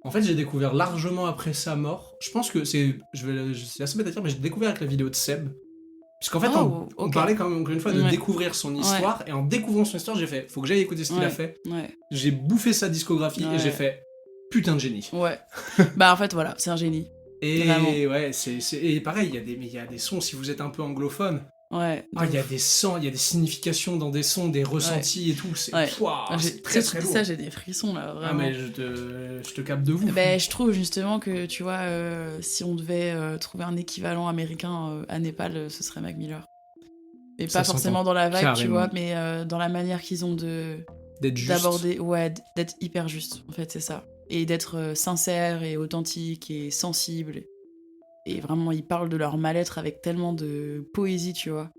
En fait, j'ai découvert largement après sa mort. Je pense que c'est assez bête à dire, mais j'ai découvert avec la vidéo de Seb. Puisqu'en fait, on parlait quand même, encore une fois, de découvrir son histoire. Et en découvrant son histoire, j'ai fait, faut que j'aille écouter ce qu'il a fait. J'ai bouffé sa discographie et j'ai fait, putain de génie. Ouais. En fait, voilà, c'est un génie. Et vraiment. Ouais, et pareil, il y a des sons, si vous êtes un peu anglophone. Ouais. Il y a des sons, il y a des significations dans des sons, des ressentis et tout. C'est très très lourd. Ça, j'ai des frissons là, vraiment. Ah, mais je te capte de vous. Je trouve justement que, tu vois, si on devait trouver un équivalent américain à Népal, ce serait Mac Miller. Et pas forcément dans la vibe, tu vois, mais dans la manière qu'ils ont de D'être juste. D'aborder, ouais, d'être hyper juste, en fait, c'est ça. Et d'être sincère et authentique et sensible. Et vraiment, ils parlent de leur mal-être avec tellement de poésie, tu vois.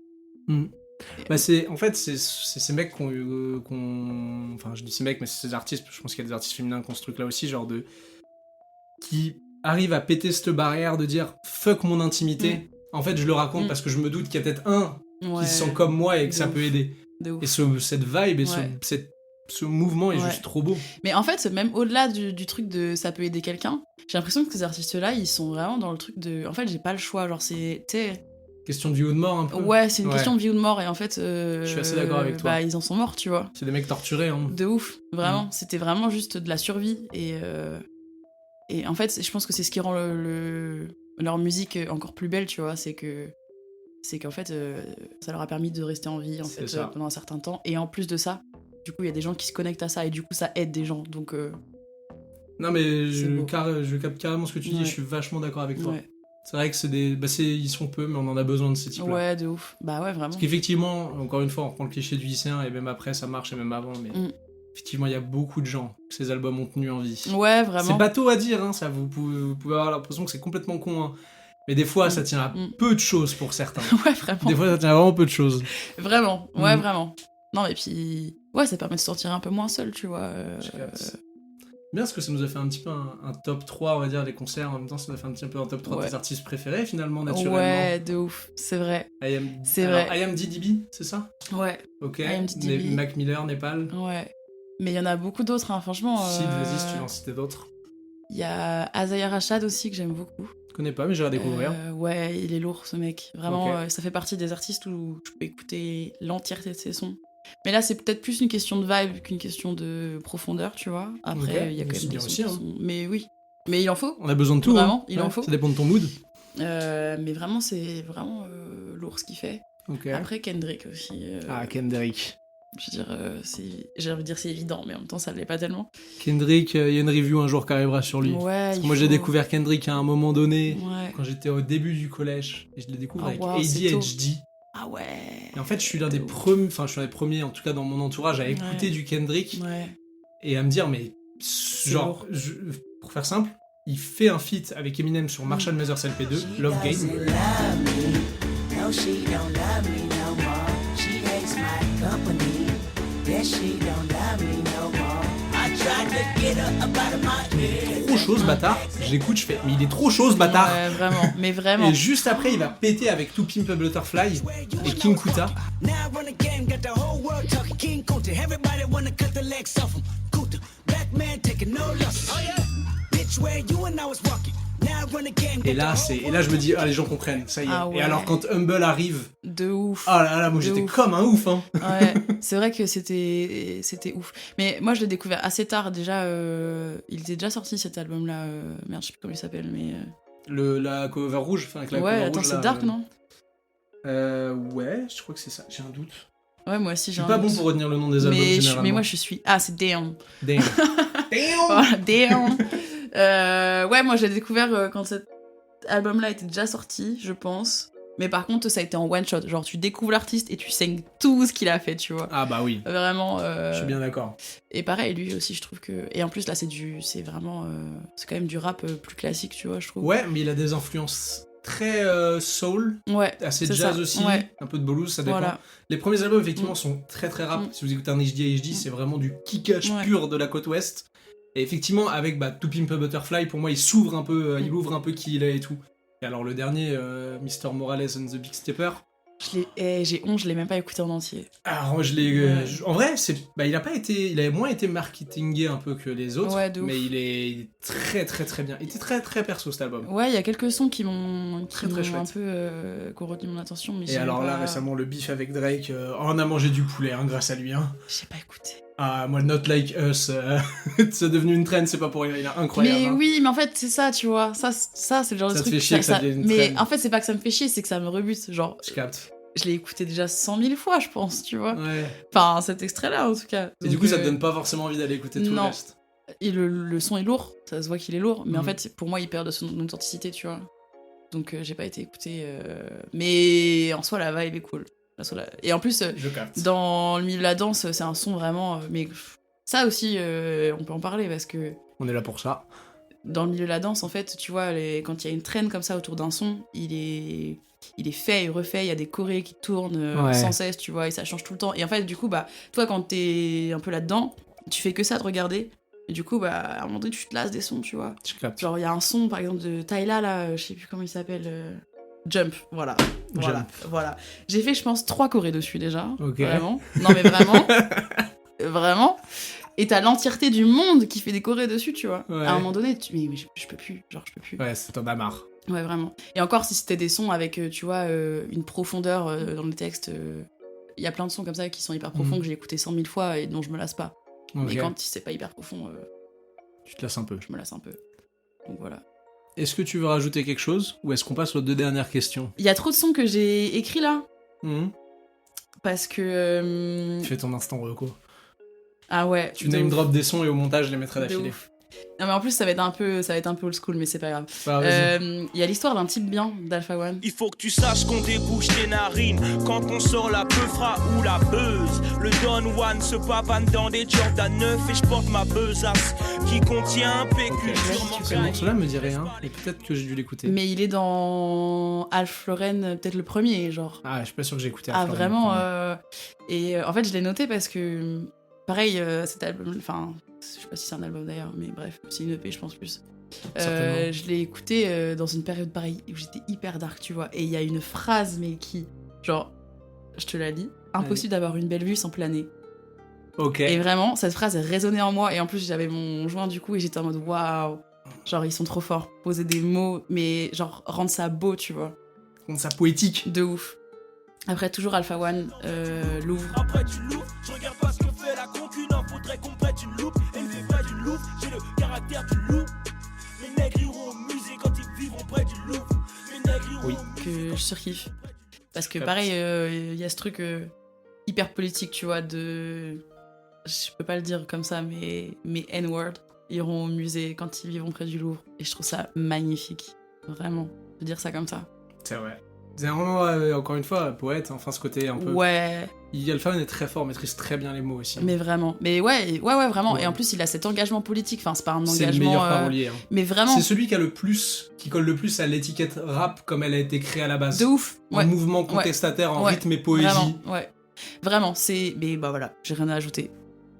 Bah en fait, c'est ces mecs enfin, je dis ces mecs, mais c'est ces artistes, je pense qu'il y a des artistes féminins qui ont ce truc-là aussi, genre qui arrivent à péter cette barrière de dire « fuck mon intimité ». En fait, je le raconte parce que je me doute qu'il y a peut-être un qui se sent comme moi et que ça peut aider. Et cette vibe et ce mouvement est juste trop beau. Mais en fait, même au-delà du truc de ça peut aider quelqu'un, j'ai l'impression que ces artistes-là, ils sont vraiment dans le truc de... En fait, j'ai pas le choix, genre c'est... Question de vie ou de mort un peu. Ouais, c'est une question de vie ou de mort et en fait... je suis assez d'accord avec toi. Bah, ils en sont morts, tu vois. C'est des mecs torturés. Hein. De ouf, vraiment. C'était vraiment juste de la survie et en fait, je pense que c'est ce qui rend leur musique encore plus belle, tu vois, c'est qu'en fait, ça leur a permis de rester en vie en fait, pendant un certain temps. Et en plus de ça, du coup, il y a des gens qui se connectent à ça et du coup, ça aide des gens. Donc, non, mais je capte carrément ce que tu dis, je suis vachement d'accord avec toi. Ouais. C'est vrai que ils sont peu, mais on en a besoin de ces types-là. Ouais, de ouf. Bah ouais, vraiment. Parce qu'effectivement, encore une fois, on reprend le cliché du lycéen et même après, ça marche et même avant, mais... Effectivement, il y a beaucoup de gens que ces albums ont tenu en vie. Ouais, vraiment. C'est bateau à dire, hein, ça. Vous pouvez avoir l'impression que c'est complètement con, hein. Mais des fois, ça tient à peu de choses pour certains. Ouais, vraiment. Des fois, ça tient à vraiment peu de choses. Vraiment, ouais, vraiment. Non, et puis, ouais, ça permet de se sentir un peu moins seul, tu vois. Bien, parce que ça nous a fait un petit peu un top 3, on va dire, les concerts. En même temps, ça nous a fait un petit peu un top 3 de tes artistes préférés, finalement, naturellement. Ouais, de ouf, c'est vrai. C'est vrai. I Am DDB, c'est ça? Ouais. Ok. Mac Miller, Népal. Ouais. Mais il y en a beaucoup d'autres, hein, franchement. Vas-y, si tu veux en citer d'autres. Il y a Azaya Rachad aussi, que j'aime beaucoup. Je connais pas, mais j'irai découvrir. Ouais, il est lourd, ce mec. Vraiment, ça fait partie des artistes où je peux écouter l'entièreté de ses sons. Mais là, c'est peut-être plus une question de vibe qu'une question de profondeur, tu vois. Après, il y a quand même des sons qui sont... Mais oui. Mais il en faut. On a besoin de tout. Vraiment, il en faut. Ça dépend de ton mood. Mais vraiment, c'est vraiment lourd ce qu'il fait. Okay. Après, Kendrick aussi. Kendrick. Je veux dire, j'ai envie de dire c'est évident, mais en même temps ça l'est pas tellement. Kendrick, il y a une review un jour qui arrivera sur lui. Ouais, moi j'ai découvert Kendrick à un moment donné, quand j'étais au début du collège, et je l'ai découvert avec ADHD. Ah ouais. Et en fait je suis l'un des premiers, en tout cas dans mon entourage, à écouter du Kendrick et à me dire, mais genre, pour faire simple, il fait un feat avec Eminem sur Marshall Mathers LP2, Love Game. Trop chaud ce bâtard, je l'écoute, je fais mais il est trop chaud ce bâtard. Ouais, vraiment, mais vraiment. Et juste après il va péter avec To Pimp a Butterfly et King Kuta. Et là je me dis les gens comprennent, ça y est. Et alors quand Humble arrive, de ouf. Ah là moi j'étais comme un ouf hein. Ouais, c'est vrai que c'était ouf. Mais moi je l'ai découvert assez tard déjà, il était déjà sorti cet album là, merde, je sais plus comment il s'appelle mais la cover rouge, enfin avec la cover attends, rouge. C'est Dark, non? Ouais, je crois que c'est ça, j'ai un doute. Ouais, moi aussi j'ai un doute. Je suis pas bon pour retenir le nom des albums généralement. Mais moi je suis c'est Damn. Damn. Voilà, Damn. Ouais, moi j'ai découvert quand cet album-là était déjà sorti, je pense. Mais par contre, ça a été en one shot. Genre, tu découvres l'artiste et tu saignes tout ce qu'il a fait, tu vois. Ah bah oui. Vraiment. Je suis bien d'accord. Et pareil, lui aussi, je trouve que. Et en plus, là, c'est vraiment. C'est quand même du rap plus classique, tu vois, je trouve. Ouais, mais il a des influences très soul. Ouais. Assez jazz ça. Aussi. Ouais. Un peu de blues, ça dépend. Voilà. Les premiers albums, effectivement, sont très très rap. Si vous écoutez un HD, c'est vraiment du kickage pur de la côte ouest. Et effectivement, avec To Pimp a Butterfly, pour moi, il s'ouvre un peu, il ouvre un peu qui il est et tout. Et alors le dernier, Mr. Morales and the Big Stepper. J'ai honte, je l'ai même pas écouté en entier. Alors en vrai, il a moins été marketingé un peu que les autres, mais il est très très très bien. Il était très très perso cet album. Ouais, il y a quelques sons qui m'ont un peu retenu mon attention. Mais et alors là, récemment, le beef avec Drake, on a mangé du poulet grâce à lui. Hein. J'ai pas écouté. Ah, moi, Not Like Us, c'est devenu une traîne, c'est pas pour rien, il est incroyable. Mais oui, mais en fait, c'est ça, tu vois. Ça c'est le genre de truc. Ça te fait chier que ça devienne une traîne. Mais en fait, c'est pas que ça me fait chier, c'est que ça me rebute. Genre, je capte. Je l'ai écouté déjà 100 000 fois, je pense, tu vois. Ouais. Enfin, cet extrait-là, en tout cas. Et donc, du coup, ça te donne pas forcément envie d'aller écouter tout le reste. Et le son est lourd, ça se voit qu'il est lourd, mais en fait, pour moi, il perd de son authenticité, tu vois. Donc, j'ai pas été écouté. Mais en soi, la vibe est cool. Et en plus, Je capte. dans le milieu de la danse, c'est un son vraiment... mais ça aussi, on peut en parler, parce que On est là pour ça. dans le milieu de la danse, en fait, tu vois, quand il y a une traîne comme ça autour d'un son, il est fait et refait, il y a des chorés qui tournent sans cesse, tu vois, et ça change tout le temps. Et en fait, du coup, bah, toi, quand t'es un peu là-dedans, tu fais que ça de regarder. Et du coup, bah, à un moment donné, tu te lasses des sons, tu vois. Je capte. Genre, il y a un son, par exemple, de Tyla, là, je sais plus comment il s'appelle. Jump, voilà. Voilà. J'ai fait, je pense, 3 chorés dessus déjà. Ok. Vraiment. Non, mais vraiment. Vraiment. Et t'as l'entièreté du monde qui fait des chorés dessus, tu vois. Ouais. À un moment donné, mais je peux plus. Genre, je peux plus. Ouais, t'en as marre. Ouais, vraiment. Et encore, si c'était des sons avec, tu vois, une profondeur dans le texte. Il y a plein de sons comme ça qui sont hyper profonds que j'ai écouté 100 000 fois et dont je me lasse pas. Ok. Mais quand c'est pas hyper profond, Tu te lasses un peu. je me lasse un peu. Donc voilà. Est-ce que tu veux rajouter quelque chose ou est-ce qu'on passe aux 2 dernières questions? Il y a trop de sons que j'ai écrits là. Mhm. Parce que. Fais ton instant reco. Ah ouais. Tu de name ouf. drop des sons et au montage, je les mettrai De d'affilée. ouf. Non mais en plus ça va être un peu old school, mais c'est pas grave. Bah, vas-y. Il y a l'histoire d'un type bien d'Alpha One. Il faut que tu saches qu'on débouche tes narines quand on sort la peufra ou la buzz. Le Don Juan se pavane dans des Jordan 9 et je porte ma besace qui contient un PQ Ok. sûrement Ce morceau-là me dit rien et peut-être que j'ai dû l'écouter. Mais il est dans Alf Lauren, peut-être le premier, genre. Ah, je suis pas sûr que j'ai écouté. Ah Florian. vraiment Et en fait je l'ai noté parce que pareil cet album, enfin je sais pas si c'est un album d'ailleurs, mais bref c'est une EP je pense plus. Certainement. Je l'ai écouté dans une période pareille où j'étais hyper dark, tu vois, et il y a une phrase mais qui genre je te la lis, impossible d'avoir une belle vue sans planer. Ok. Et vraiment cette phrase elle résonnait en moi et en plus j'avais mon joint du coup et j'étais en mode waouh, genre ils sont trop forts, poser des mots mais genre rendre ça beau, tu vois. Contre sa poétique. De ouf. Après, toujours Alpha One, Louvre. Après tu l'ouvres, je regarde pas ce que fait la concu, non faudrait qu'on prête une loupe. Élevé près du Louvre, j'ai le caractère du loup. Mes nègres iront au musée quand ils vivront près du Louvre. Mes nègres iront au musée. Que je surkiffe. Parce que Capte. pareil, il y a ce truc hyper politique, tu vois, de... Je peux pas le dire comme ça, mais N-word iront au musée quand ils vivront près du Louvre. Et je trouve ça magnifique. Vraiment, de dire ça comme ça. C'est vrai. C'est vraiment, encore une fois, poète, enfin ce côté un peu... Ouais, Alpha One est très fort, maîtrise très bien les mots aussi. mais vraiment. Mais ouais, vraiment. Ouais. Et en plus, il a cet engagement politique. Enfin, c'est pas un C'est le engagement... meilleur parolier. Hein. Mais vraiment, C'est celui qui colle le plus à l'étiquette rap comme elle a été créée à la base. de ouf. En Ouais. mouvement contestataire, en Ouais. rythme et poésie. Vraiment, ouais. Vraiment, c'est... Mais bah voilà, j'ai rien à ajouter.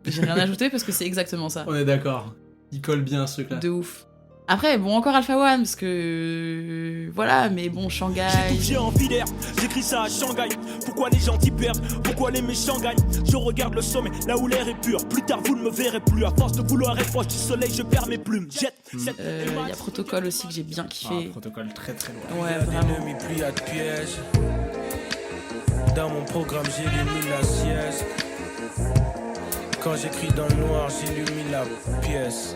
J'ai rien à ajouter parce que c'est exactement ça. On est d'accord. Il colle bien ce truc-là. De ouf. Après, bon, encore Alpha One, parce que... Voilà, mais bon, Shanghai... J'ai envie d'air, j'écris ça à Shanghai. Pourquoi les gentils perdent, pourquoi les méchants gagnent? Je regarde le sommet, là où l'air est pur. Plus tard vous ne me verrez plus, à force de vouloir être proche du soleil, je perds mes plumes. Jette cette... Il y a Protocol aussi que j'ai bien Ah, kiffé. protocole très très loin. Ouais, vraiment. Ennemi pris à piège. Dans mon programme, j'illumine la sieste. Quand j'écris dans le noir, j'illumine la pièce.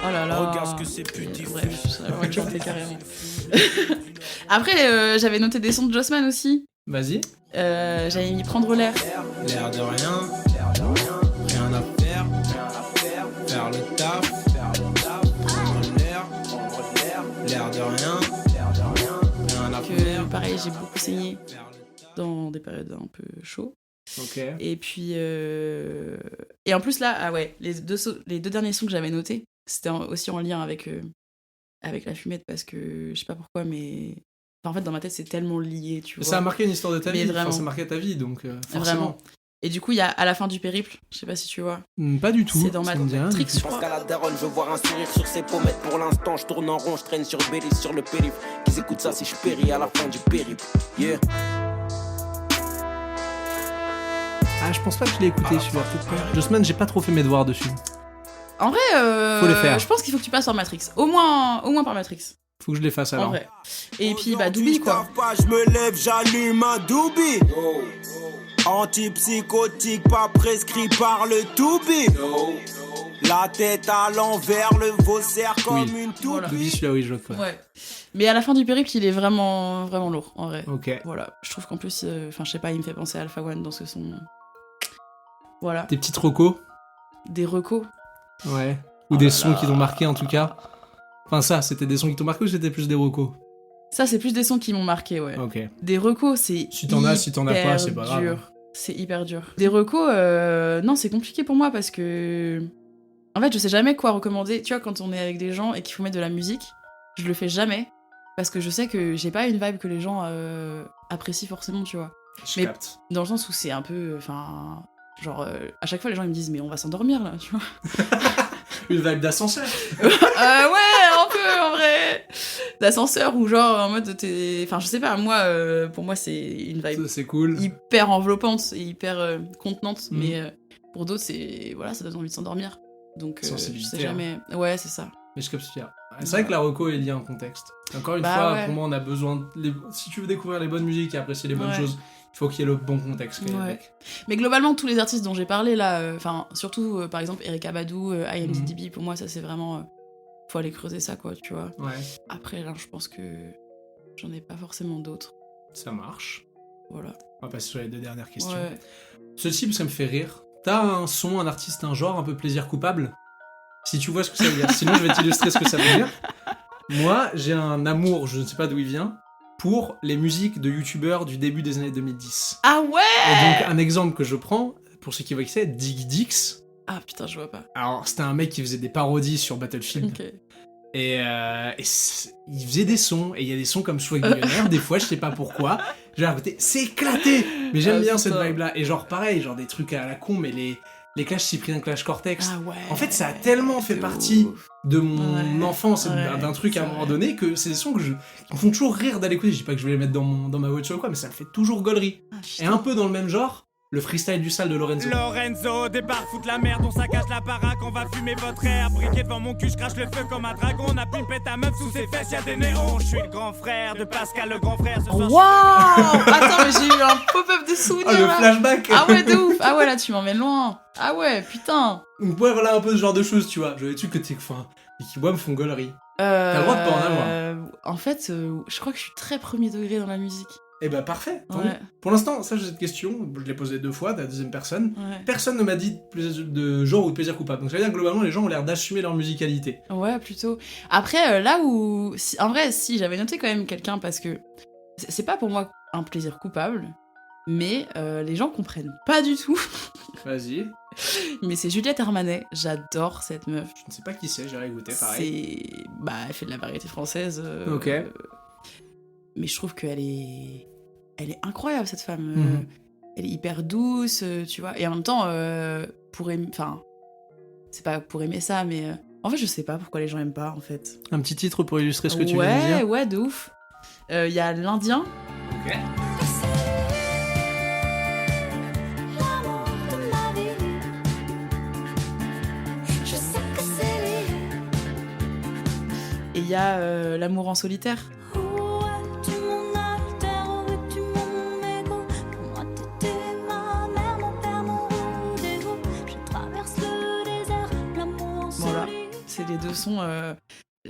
Oh là là. Regarde ce que ces putes Bref, diffusent. ça va chanter carrément. Après, j'avais noté des sons de Jossman aussi. Vas-y. J'avais mis Prendre l'air. L'air de rien, rien à faire, faire le taf, prendre l'air de rien, rien à Que faire. pareil, j'ai beaucoup saigné dans des périodes un peu chaudes. Ok. Et puis... Et en plus là, ah ouais, les deux derniers sons que j'avais notés, c'était aussi en lien avec la fumette parce que je sais pas pourquoi, mais... Enfin, en fait, dans ma tête, c'est tellement lié, tu vois. Ça a marqué une histoire de ta Mais vie. vraiment. Enfin, ça a marqué ta vie, donc forcément. Vraiment. Et du coup, il y a À la fin du périple, je sais pas si tu vois. Pas du tout. C'est dans ça me dit rien du Matrix, tout. je Pense crois. qu'à la daronne, je veux voir un sourire sur ses pommettes. Pour l'instant, je tourne en rond, je traîne sur Bélis, sur le périph'. Qu'ils écoutent ça si je péris à la fin du périple. Yeah. Ah, je pense pas que je l'ai écouté celui-là. Jossman, j'ai pas trop fait mes devoirs dessus. En vrai, Faut les faire. je pense qu'il faut que tu passes par Matrix. Au moins par Matrix. Faut que je les fasse En alors. vrai. Et puis, bah, Doobie, quoi. Pas, je me lève, j'allume un doobie. Antipsychotique, pas prescrit par le toubie. La tête à l'envers, le faussaire comme Oui. une toupie. Voilà. Doobie, celui-là, oui, je vois. Ouais. Mais à la fin du périple, il est vraiment, vraiment lourd, en vrai. Ok. Voilà. Je trouve qu'en plus, enfin, je sais pas, il me fait penser à Alpha One dans ce son. Voilà. Tes petites recos. Des recos. Ouais. Ou Oh des là sons là. qui t'ont marqué en tout cas. Enfin, ça, c'était des sons qui t'ont marqué ou c'était plus des recos? Ça, c'est plus des sons qui m'ont marqué, ouais. Ok. Des recos, c'est Si t'en as, si t'en as pas, c'est pas grave. dur. C'est hyper dur. Des recos, non, c'est compliqué pour moi parce que... En fait, je sais jamais quoi recommander. Tu vois, quand on est avec des gens et qu'il faut mettre de la musique, je le fais jamais. Parce que je sais que j'ai pas une vibe que les gens apprécient forcément, tu vois. Je capte. Dans le sens où c'est un peu... Enfin... Genre, à chaque fois, les gens ils me disent « Mais on va s'endormir, là, tu vois. » Une vibe d'ascenseur. Ouais, un peu, en vrai. D'ascenseur ou genre, en mode, t'es... Enfin, je sais pas, moi, pour moi, c'est une vibe C'est cool. hyper enveloppante et hyper contenante. Mais pour d'autres, c'est... Voilà, ça donne envie de s'endormir. Donc, je sais jamais... Ouais, c'est ça. Mais je capte bien. C'est vrai que la reco est liée à un contexte. Encore une fois, pour moi, on a besoin... Si tu veux découvrir les bonnes musiques et apprécier les bonnes choses, il faut qu'il y ait le bon contexte. Mais globalement, tous les artistes dont j'ai parlé, là, surtout, par exemple, Erykah Badu, IMDb, pour moi, ça, c'est vraiment... faut aller creuser ça, quoi, tu vois. Ouais. Après, là, je pense que j'en ai pas forcément d'autres. Ça marche. Voilà. On va passer sur les 2 dernières questions. Ouais. Ceci, ça me fait rire. T'as un son, un artiste, un genre un peu plaisir coupable ? Si tu vois ce que ça veut dire. Sinon, je vais t'illustrer ce que ça veut dire. Moi, j'ai un amour, je ne sais pas d'où il vient, pour les musiques de youtubeurs du début des années 2010. Ah ouais! Et donc, un exemple que je prends, pour ceux qui voient qui c'est, Diggy Dix. Ah putain, je vois pas. Alors, c'était un mec qui faisait des parodies sur Battlefield. Ok. Et il faisait des sons, et il y a des sons comme Swag Millionnaire, des fois, je sais pas pourquoi. J'ai écouté, c'est éclaté! Mais j'aime bien cette vibe-là. Et genre, pareil, genre des trucs à la con, mais les Clash Cyprien, Clash Cortex. Ah ouais. En fait, ça a tellement fait partie de mon enfance, d'un truc à un moment donné, que c'est des sons qui me font toujours rire d'aller écouter. Je dis pas que je vais les mettre dans ma voiture ou quoi, mais ça me fait toujours gaulerie. Et un peu dans le même genre, le freestyle du sale de Lorenzo. Lorenzo, départ, fout la merde, on saccage la baraque, on va fumer votre air. Briquet devant mon cul, je crache le feu comme un dragon. On a pimpé ta meuf sous ses fesses, y'a des néons. Je suis le grand frère de Pascal, le grand frère. Waouh! Attends, mais j'ai eu un pop-up de souvenirs. Ah, le là. flashback! Ah ouais, de ouf! Ah ouais, là, tu m'emmènes loin. Ah ouais, putain! Donc, ouais, voilà un peu ce genre de choses, tu vois. J'avais des trucs que t'es. Enfin, et qui, moi, me font gaulerie. T'as le droit de pas en avoir. En fait, je crois que je suis très premier degré dans la musique. Eh ben parfait. Ouais. Pour l'instant, ça j'ai cette question, je l'ai posée 2 fois, à la deuxième personne. Ouais. Personne ne m'a dit de genre ou de plaisir coupable. Donc ça veut dire que globalement les gens ont l'air d'assumer leur musicalité. Ouais, plutôt. Après, là où... En vrai, si, j'avais noté quand même quelqu'un parce que c'est pas pour moi un plaisir coupable, mais les gens comprennent pas du tout. Vas-y. Mais c'est Juliette Armanet, j'adore cette meuf. Je ne sais pas qui c'est, j'irai goûter pareil. Elle fait de la variété française. Ok. Mais je trouve qu'elle est... Elle est incroyable, cette femme. Elle est hyper douce, tu vois. Et en même temps, Enfin, c'est pas pour aimer ça, mais... En fait, je sais pas pourquoi les gens aiment pas, en fait. Un petit titre pour illustrer ce que tu viens de dire. Ouais, de ouf. Y a l'Indien. Ok. Et il y a L'amour en solitaire. Voilà, c'est les 2 sons.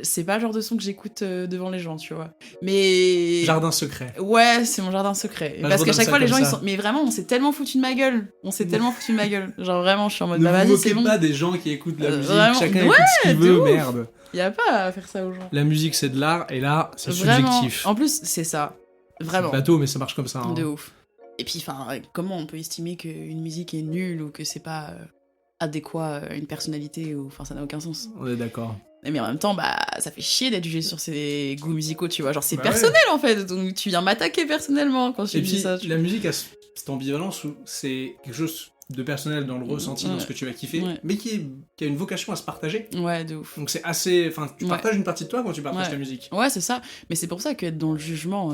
C'est pas le genre de son que j'écoute devant les gens, tu vois. Mais. Jardin secret. Ouais, c'est mon jardin secret. Bah, parce qu'à chaque fois, les gens, ils ça. sont. Mais vraiment, on s'est tellement foutu de ma gueule. Genre vraiment, je suis en mode, Ne bah vous vas-y, c'est moquez bon. pas des gens qui écoutent la musique. Vraiment. Chacun Ouais, écoute ce qu'il de veut, ouf. merde. Y a pas à faire ça aux gens. La musique, c'est de l'art, et là, c'est Vraiment. subjectif. En plus, c'est ça. Vraiment. C'est bateau, mais ça marche comme ça. Hein. De ouf. Et puis, enfin, comment on peut estimer qu'une musique est nulle ou que c'est pas adéquat à une personnalité ou... Enfin, ça n'a aucun sens. On est d'accord. Mais en même temps, bah, ça fait chier d'être jugé sur ses goûts musicaux, tu vois. Genre, c'est Bah personnel, en fait. Donc, tu viens m'attaquer personnellement quand tu Et dis puis, ça. la musique a cette ambivalence où c'est quelque chose de personnel dans le ressenti, dans ce que tu vas kiffer, mais qui a une vocation à se partager. Ouais, de ouf. Donc c'est assez... Enfin, tu partages une partie de toi quand tu partages ta musique. Ouais, c'est ça. Mais c'est pour ça qu'être dans le jugement,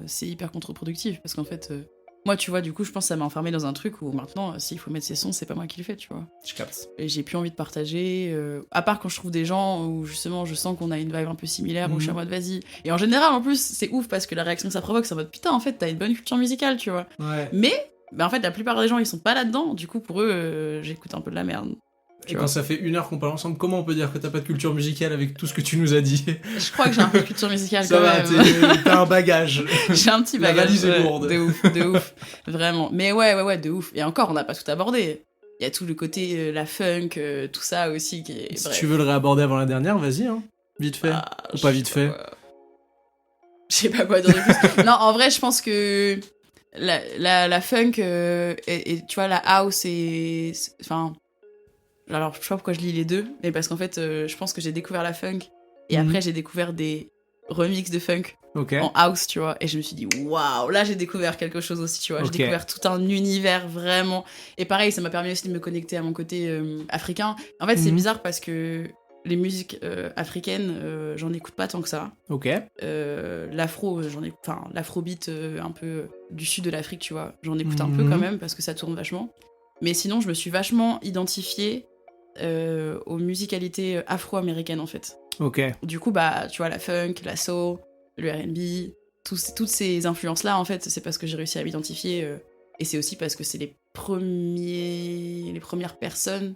c'est hyper contre-productif. Parce qu'en fait... Moi, tu vois, du coup, je pense que ça m'a enfermé dans un truc où maintenant, s'il faut mettre ses sons, c'est pas moi qui le fais, tu vois. Je capte. Et j'ai plus envie de partager, à part quand je trouve des gens où justement je sens qu'on a une vibe un peu similaire, où je suis en mode vas-y. Et en général, en plus, c'est ouf parce que la réaction que ça provoque, c'est en mode putain, en fait, t'as une bonne culture musicale, tu vois. Ouais. Mais, en fait, la plupart des gens, ils sont pas là-dedans, du coup, pour eux, j'écoute un peu de la merde. Et quand ça fait 1 heure qu'on parle ensemble, comment on peut dire que t'as pas de culture musicale avec tout ce que tu nous as dit? Je crois que j'ai un peu de culture musicale ça quand va, même. t'as un bagage. J'ai un petit bagage. La valise est lourde. De ouf. Vraiment. Mais ouais, de ouf. Et encore, on n'a pas tout abordé. Il y a tout le côté, la funk, tout ça aussi qui est... Si bref. tu veux le réaborder avant la dernière, vas-y, hein. Vite fait. Ou pas vite fait. Je sais pas quoi dire de plus. Non, en vrai, je pense que la funk et tu vois, la house enfin, alors je sais pas pourquoi je lis les deux, mais parce qu'en fait, je pense que j'ai découvert la funk et après j'ai découvert des remixes de funk en house, tu vois, et je me suis dit waouh, là j'ai découvert quelque chose aussi, tu vois. J'ai découvert tout un univers vraiment, et pareil, ça m'a permis aussi de me connecter à mon côté africain. En fait, c'est bizarre parce que les musiques africaines, j'en écoute pas tant que ça. L'afro, l'afrobeat un peu du sud de l'Afrique, tu vois, j'en écoute un peu quand même parce que ça tourne vachement. Mais sinon, je me suis vachement identifiée aux musicalités afro-américaines en fait. Du coup, bah, tu vois, la funk, la soul, le R&B, toutes ces influences-là, en fait, c'est parce que j'ai réussi à m'identifier. Et c'est aussi parce que c'est les premières personnes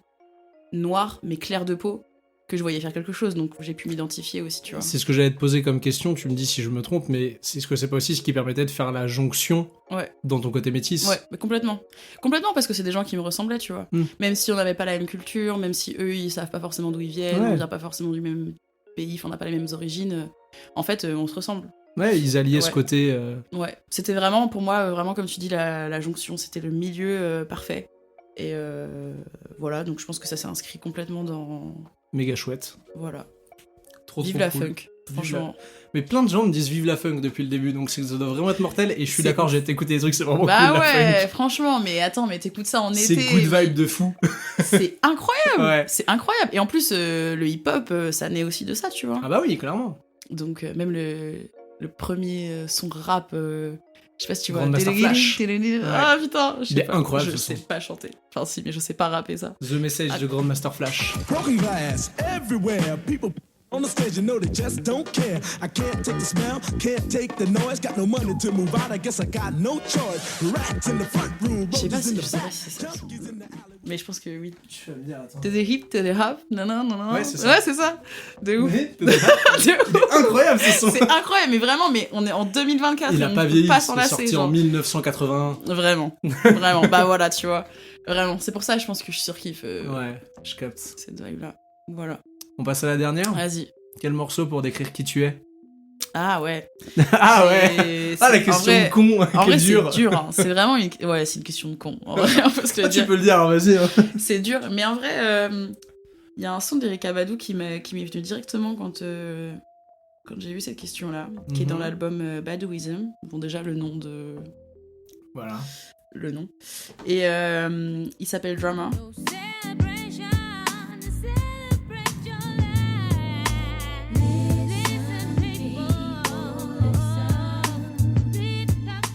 noires, mais claires de peau, que je voyais faire quelque chose, donc j'ai pu m'identifier aussi, tu vois. C'est ce que j'allais te poser comme question, tu me dis si je me trompe, mais est-ce que c'est pas aussi ce qui permettait de faire la jonction dans ton côté métis? Ouais, mais complètement. Complètement, parce que c'est des gens qui me ressemblaient, tu vois. Même si on n'avait pas la même culture, même si eux, ils savent pas forcément d'où ils viennent, on vient pas forcément du même pays, enfin, on n'a pas les mêmes origines, en fait, on se ressemble. Ouais, ils alliaient ce côté... Ouais, c'était vraiment, pour moi, vraiment, comme tu dis, la jonction, c'était le milieu parfait. Et voilà, donc je pense que ça s'est inscrit complètement dans... Méga chouette. Voilà. Vive la cool. funk, franchement. Mais plein de gens me disent vive la funk depuis le début, donc ça doit vraiment être mortel. Et je suis d'accord, j'ai écouté des trucs, c'est vraiment cool la funk. Franchement, mais attends, mais t'écoutes ça en été. C'est good vibe de fou. C'est incroyable. C'est incroyable. Et en plus, le hip-hop, ça naît aussi de ça, tu vois. Ah bah oui, clairement. Donc même le premier son rap... je sais pas si tu vois. Master Flash. Ah putain, je sais pas. Incroyable. Je sais pas chanter. Enfin si, mais je sais pas rapper ça. The Message de Grandmaster Flash. On the stage, you know they just don't care. I can't take the smell, can't take the noise. Got no money to move out, I guess I got no choice. Rats in the front room, je sais pas si c'est ça. Mais je pense que oui. Tu vas me dire, attends. T'es des hip, t'es des rap, non. Ouais, c'est ça. Ouais, c'est ça. De ouf. C'est incroyable ce son. C'est incroyable, mais vraiment, mais on est en 2024. Il a pas vieilli, c'est sorti en 1981. Vraiment. Bah voilà, tu vois. Vraiment, c'est pour ça, je pense que je surkiffe. Ouais, je capte. Cette vibe-là. Voilà. On passe à la dernière ? Vas-y. Quel morceau pour décrire qui tu es ? Ah ouais. Ah ouais. Ah la question de con, en vrai, dure. C'est dur. Hein. C'est vraiment c'est une question de con. En vrai, tu peux le dire, vas-y. Hein. C'est dur, mais en vrai, il y a un son d'Erykah Badu qui m'est venu directement quand j'ai vu cette question-là, qui est dans l'album Baduism. Bon, déjà le nom de. Voilà. Le nom. Et il s'appelle Drama.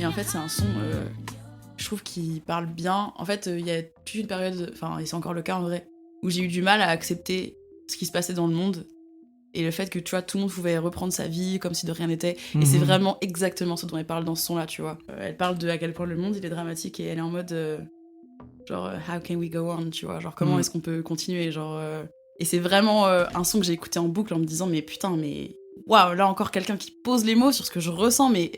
Et en fait, c'est un son, je trouve, qui parle bien. En fait, il y a toute une période, enfin, et c'est encore le cas en vrai, où j'ai eu du mal à accepter ce qui se passait dans le monde. Et le fait que, tu vois, tout le monde pouvait reprendre sa vie comme si de rien n'était. Et c'est vraiment exactement ce dont elle parle dans ce son-là, tu vois. Elle parle de à quel point le monde, il est dramatique et elle est en mode, genre, how can we go on, tu vois. Genre, comment est-ce qu'on peut continuer, genre... Et c'est vraiment un son que j'ai écouté en boucle en me disant, mais putain, mais... Waouh, là encore quelqu'un qui pose les mots sur ce que je ressens, mais...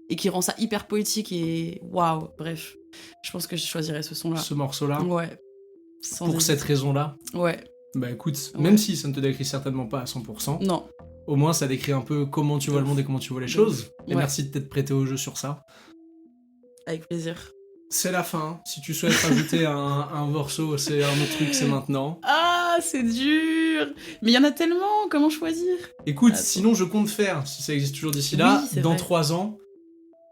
Et qui rend ça hyper poétique et... Waouh, bref. Je pense que je choisirais ce son-là. Ce morceau-là ? Ouais. Pour cette raison-là ? Ouais. Bah écoute, même si ça ne te décrit certainement pas à 100%, non. Au moins ça décrit un peu comment tu vois le monde et comment tu vois les choses. Et merci de t'être prêté au jeu sur ça. Avec plaisir. C'est la fin. Si tu souhaites rajouter un morceau, c'est un autre truc, c'est maintenant. Ah, c'est dur. Mais il y en a tellement, comment choisir ? Écoute, sinon je compte faire, si ça existe toujours d'ici là, dans vrai. 3 ans,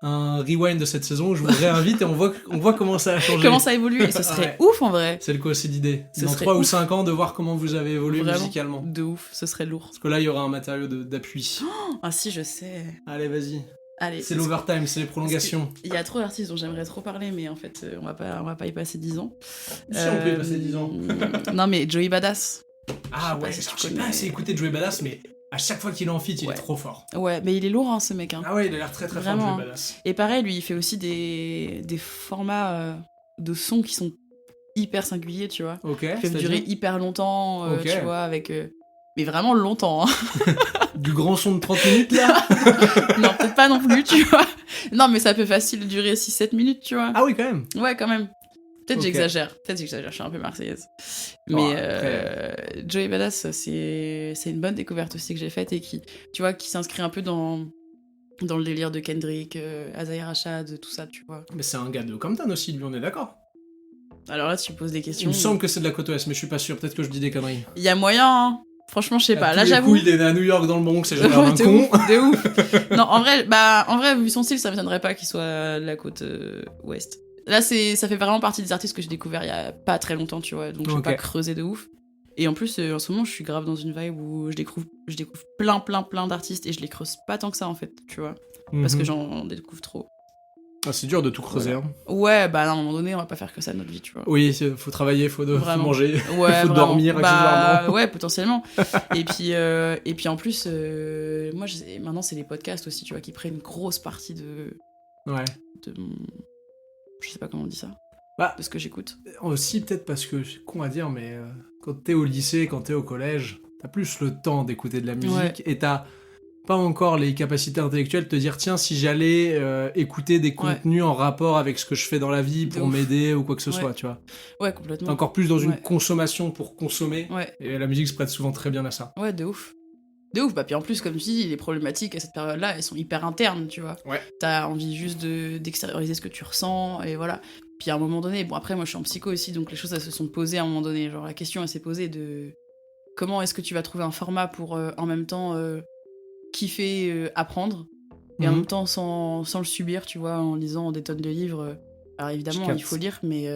un rewind de cette saison où je vous réinvite et on voit comment ça a changé. Comment ça a évolué, et ce serait ouf en vrai. C'est le coup aussi d'idée. Dans 3 ou 5 ans, de voir comment vous avez évolué musicalement. De ouf, ce serait lourd. Parce que là, il y aura un matériau d'appui. Ah si, je sais. Allez, vas-y. Allez, c'est l'overtime, c'est les prolongations. Il y a trop d'artistes dont j'aimerais trop parler, mais en fait, on va pas y passer 10 ans. Si on peut y passer 10 ans. Non, mais Joey Badass. Ah ouais, je sais pas assez écouté Joey Badass, mais à chaque fois qu'il est en feat, il est trop fort. Ouais, mais il est lourd, hein, ce mec. Hein. Ah ouais, il a l'air très fort, Joey Badass. Et pareil, lui, il fait aussi des formats de sons qui sont hyper singuliers, tu vois. Ok. Qui peuvent durer hyper longtemps, tu vois, avec... Mais vraiment longtemps, hein. Du grand son de 30 minutes, là. Non, peut-être pas non plus, tu vois. Non, mais ça peut facile durer 6-7 minutes, tu vois. Ah oui, quand même. Ouais, quand même. Peut-être j'exagère, je suis un peu marseillaise. Mais Joey Badass, c'est une bonne découverte aussi que j'ai faite et qui, tu vois, qui s'inscrit un peu dans dans le délire de Kendrick, Azaïr Rashad, tout ça, tu vois. Mais c'est un gars de Compton aussi, lui, on est d'accord. Alors là, tu poses des questions. Il me semble que c'est de la côte ouest, mais je suis pas sûr, peut-être que je dis des conneries. Il y a moyen, hein. Franchement, je sais pas. Là, tous les j'avoue. coups, il est né à New York, dans le Bronx, c'est genre un de con. ouf, de ouf. Non, en vrai, vu son style, ça m'étonnerait pas qu'il soit de la côte ouest. Là, ça fait vraiment partie des artistes que j'ai découvert il y a pas très longtemps, tu vois, donc je vais pas creuser de ouf. Et en plus, en ce moment, je suis grave dans une vibe où je découvre plein d'artistes et je les creuse pas tant que ça, en fait, tu vois, parce que j'en découvre trop. Ah, c'est dur de tout creuser. Voilà. Hein. Ouais, bah à un moment donné, on va pas faire que ça de notre vie, tu vois. Oui, faut travailler, faut manger, ouais, faut dormir accessoirement. Ouais, potentiellement. et puis en plus, moi, maintenant, c'est les podcasts aussi, tu vois, qui prennent une grosse partie de mon... Je sais pas comment on dit ça. De ce que j'écoute. Aussi, peut-être parce que, c'est con à dire, mais quand t'es au lycée, quand t'es au collège, t'as plus le temps d'écouter de la musique et t'as pas encore les capacités intellectuelles de te dire tiens, si j'allais écouter des contenus en rapport avec ce que je fais dans la vie pour m'aider ou quoi que ce soit, tu vois. Ouais, complètement. T'es encore plus dans une consommation pour consommer. Ouais. Et la musique se prête souvent très bien à ça. Ouais, de ouf. De ouf, bah puis en plus, comme tu dis, les problématiques à cette période-là, elles sont hyper internes, tu vois. Ouais. T'as envie juste d'extérioriser ce que tu ressens, et voilà. Puis à un moment donné, bon après moi je suis en psycho aussi, donc les choses elles se sont posées à un moment donné. Genre la question elle s'est posée de comment est-ce que tu vas trouver un format pour en même temps kiffer, apprendre, et en même temps sans le subir, tu vois, en lisant des tonnes de livres. Alors évidemment il faut lire, mais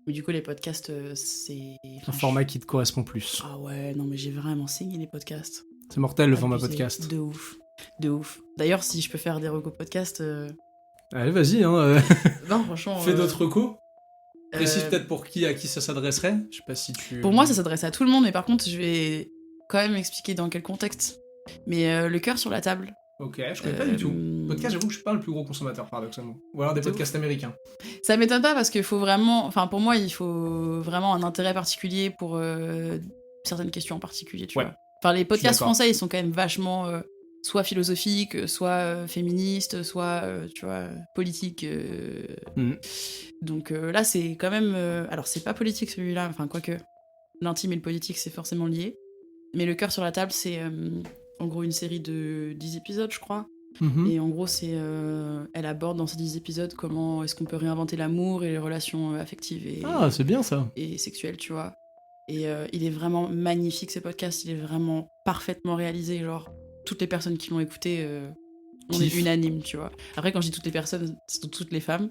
du coup les podcasts c'est... Un format qui te correspond plus. Ah ouais, non mais j'ai vraiment saigné les podcasts. C'est mortel le format podcast. De ouf. D'ailleurs, si je peux faire des recos podcasts... Allez, vas-y, hein. Non, franchement... Fais d'autres recos. Précise peut-être à qui ça s'adresserait. Je sais pas si tu... Pour moi, ça s'adresse à tout le monde, mais par contre, je vais quand même expliquer dans quel contexte. Mais le cœur sur la table. Ok, je connais pas du tout. Podcast, j'avoue que je suis pas le plus gros consommateur, paradoxalement. Ou alors des podcasts américains. Ça m'étonne pas parce qu'il faut vraiment... Enfin, pour moi, il faut vraiment un intérêt particulier pour certaines questions en particulier, tu vois. Enfin, les podcasts français, ils sont quand même vachement soit philosophiques, soit féministes, soit, tu vois, politiques. Donc là, c'est quand même... alors, c'est pas politique, celui-là. Enfin, quoique, l'intime et le politique, c'est forcément lié. Mais le cœur sur la table, c'est en gros une série de 10 épisodes, je crois. Et en gros, elle aborde dans ces 10 épisodes comment est-ce qu'on peut réinventer l'amour et les relations affectives et, c'est bien ça. Et sexuelles, tu vois. Et il est vraiment magnifique, ce podcast. Il est vraiment parfaitement réalisé. Genre, toutes les personnes qui l'ont écouté, on est unanime, tu vois. Après, quand je dis toutes les personnes, c'est toutes les femmes.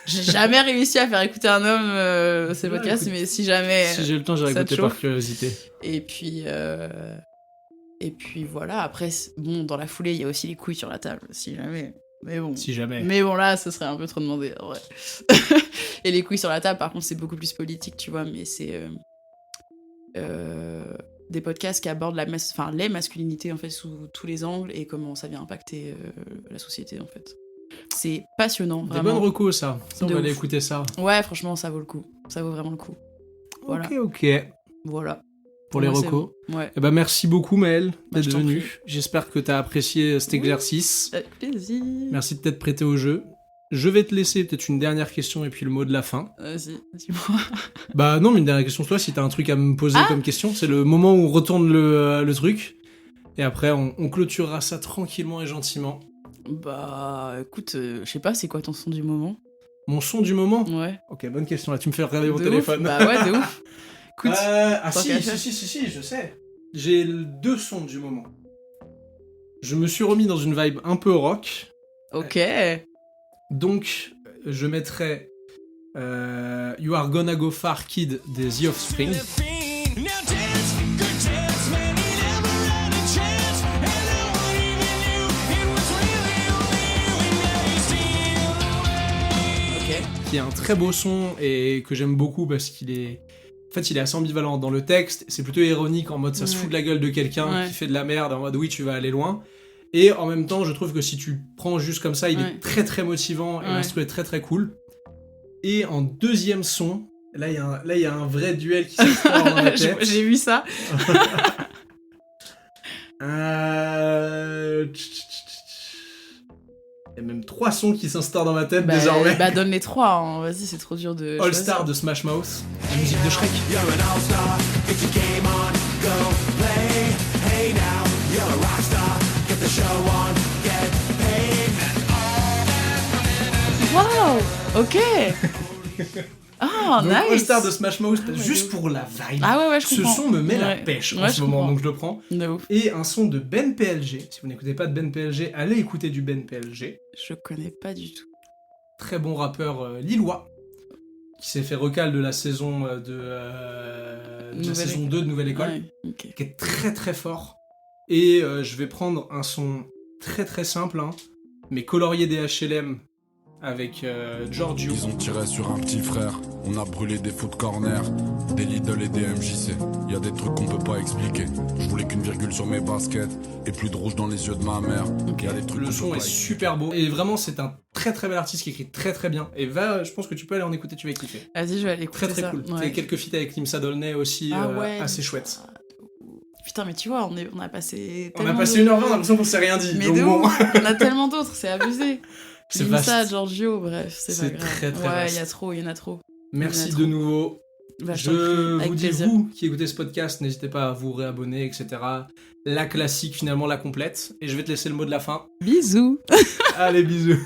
J'ai jamais réussi à faire écouter un homme ces podcasts, mais si jamais... Si j'ai le temps, j'irai écouter par curiosité. Et puis voilà. Après, bon, dans la foulée, il y a aussi les couilles sur la table, si jamais... Mais bon. Si jamais. Mais bon, là, ce serait un peu trop demandé, en vrai. Et les couilles sur la table, par contre, c'est beaucoup plus politique, tu vois, mais c'est... des podcasts qui abordent les masculinités en fait sous tous les angles et comment ça vient impacter la société en fait. C'est passionnant, vraiment. Des bonnes recos, ça on va aller écouter ça. Ouais, franchement, ça vaut le coup. Ça vaut vraiment le coup. Voilà. Ok. Voilà. Pour les recos. Ouais. Et merci beaucoup Maëlle d'être venue. J'espère que t'as apprécié cet exercice. Avec plaisir. Merci de t'être prêté au jeu. Je vais te laisser peut-être une dernière question et puis le mot de la fin. Vas-y, dis-moi. Bah non, mais une dernière question, toi, si t'as un truc à me poser comme question, c'est le moment où on retourne le truc. Et après, on clôturera ça tranquillement et gentiment. Bah, écoute, je sais pas, c'est quoi ton son du moment ? Mon son du moment ? Ouais. Ok, bonne question, là, tu me fais regarder mon téléphone. Bah ouais, de ouf. Écoute, si, je sais. J'ai 2 sons du moment. Je me suis remis dans une vibe un peu rock. Ok. Donc, je mettrai You Are Gonna Go Far Kid des The Offspring. Qui est un très beau son et que j'aime beaucoup parce qu'il est... En fait, il est assez ambivalent dans le texte. C'est plutôt ironique en mode ça se fout de la gueule de quelqu'un qui fait de la merde, en mode oui, tu vas aller loin. Et en même temps, je trouve que si tu prends juste comme ça, il est très très motivant et l'instru est très très cool. Et en deuxième son, là il y a un vrai duel qui s'explore dans la tête. J'ai vu ça. Il y a même 3 sons qui s'instaurent dans ma tête désormais. Bah donne les 3, hein. Vas-y, c'est trop dur de... All Star de Smash Mouth, la musique de Shrek. Ok. Ah, donc, nice. All Star de Smash Mouth, juste pour la vibe. Ah ouais, je comprends. Ce son me met la Ouais. pêche en Ouais, ce je moment, comprends. donc je le prends. De ouf. Et un son de Ben PLG. Si vous n'écoutez pas de Ben PLG, allez écouter du Ben PLG. Je connais pas du tout. Très bon rappeur lillois, qui s'est fait recal de la saison la saison 2 de Nouvelle École, Ouais, ok. qui est très très fort. Et je vais prendre un son très très simple, hein, mais colorié des HLM avec Giorgio. Ils ont tiré sur un petit frère, on a brûlé des foot corner, des Lidl et des MJC. Y a des trucs qu'on peut pas expliquer. Je voulais qu'une virgule sur mes baskets et plus de rouge dans les yeux de ma mère. Y a des trucs Le qu'on son peut est pas super beau et vraiment c'est un très très bel artiste qui écrit très très bien. Et je pense que tu peux aller en écouter, tu vas kiffer. Vas-y, je vais aller écouter Très très ça. cool. Ouais. Et quelques feats avec Limsa Dolnay aussi, Ah ouais. assez chouettes. Putain, mais tu vois, on a passé. On a tellement passé 1h20, on a d'autres- l'impression qu'on s'est rien dit. Mais donc de bon. ouf, il y en a tellement d'autres, c'est abusé. C'est Limsa, vaste. Giorgio, bref, c'est pas C'est grave. très, très ouais, vaste. il y en a trop. Merci Il y en a de trop. nouveau. Bah, Je t'en prie, avec vous dis, plaisir. vous qui écoutez ce podcast, n'hésitez pas à vous réabonner, etc. La classique, finalement, la complète. Et je vais te laisser le mot de la fin. Bisous. Allez, bisous.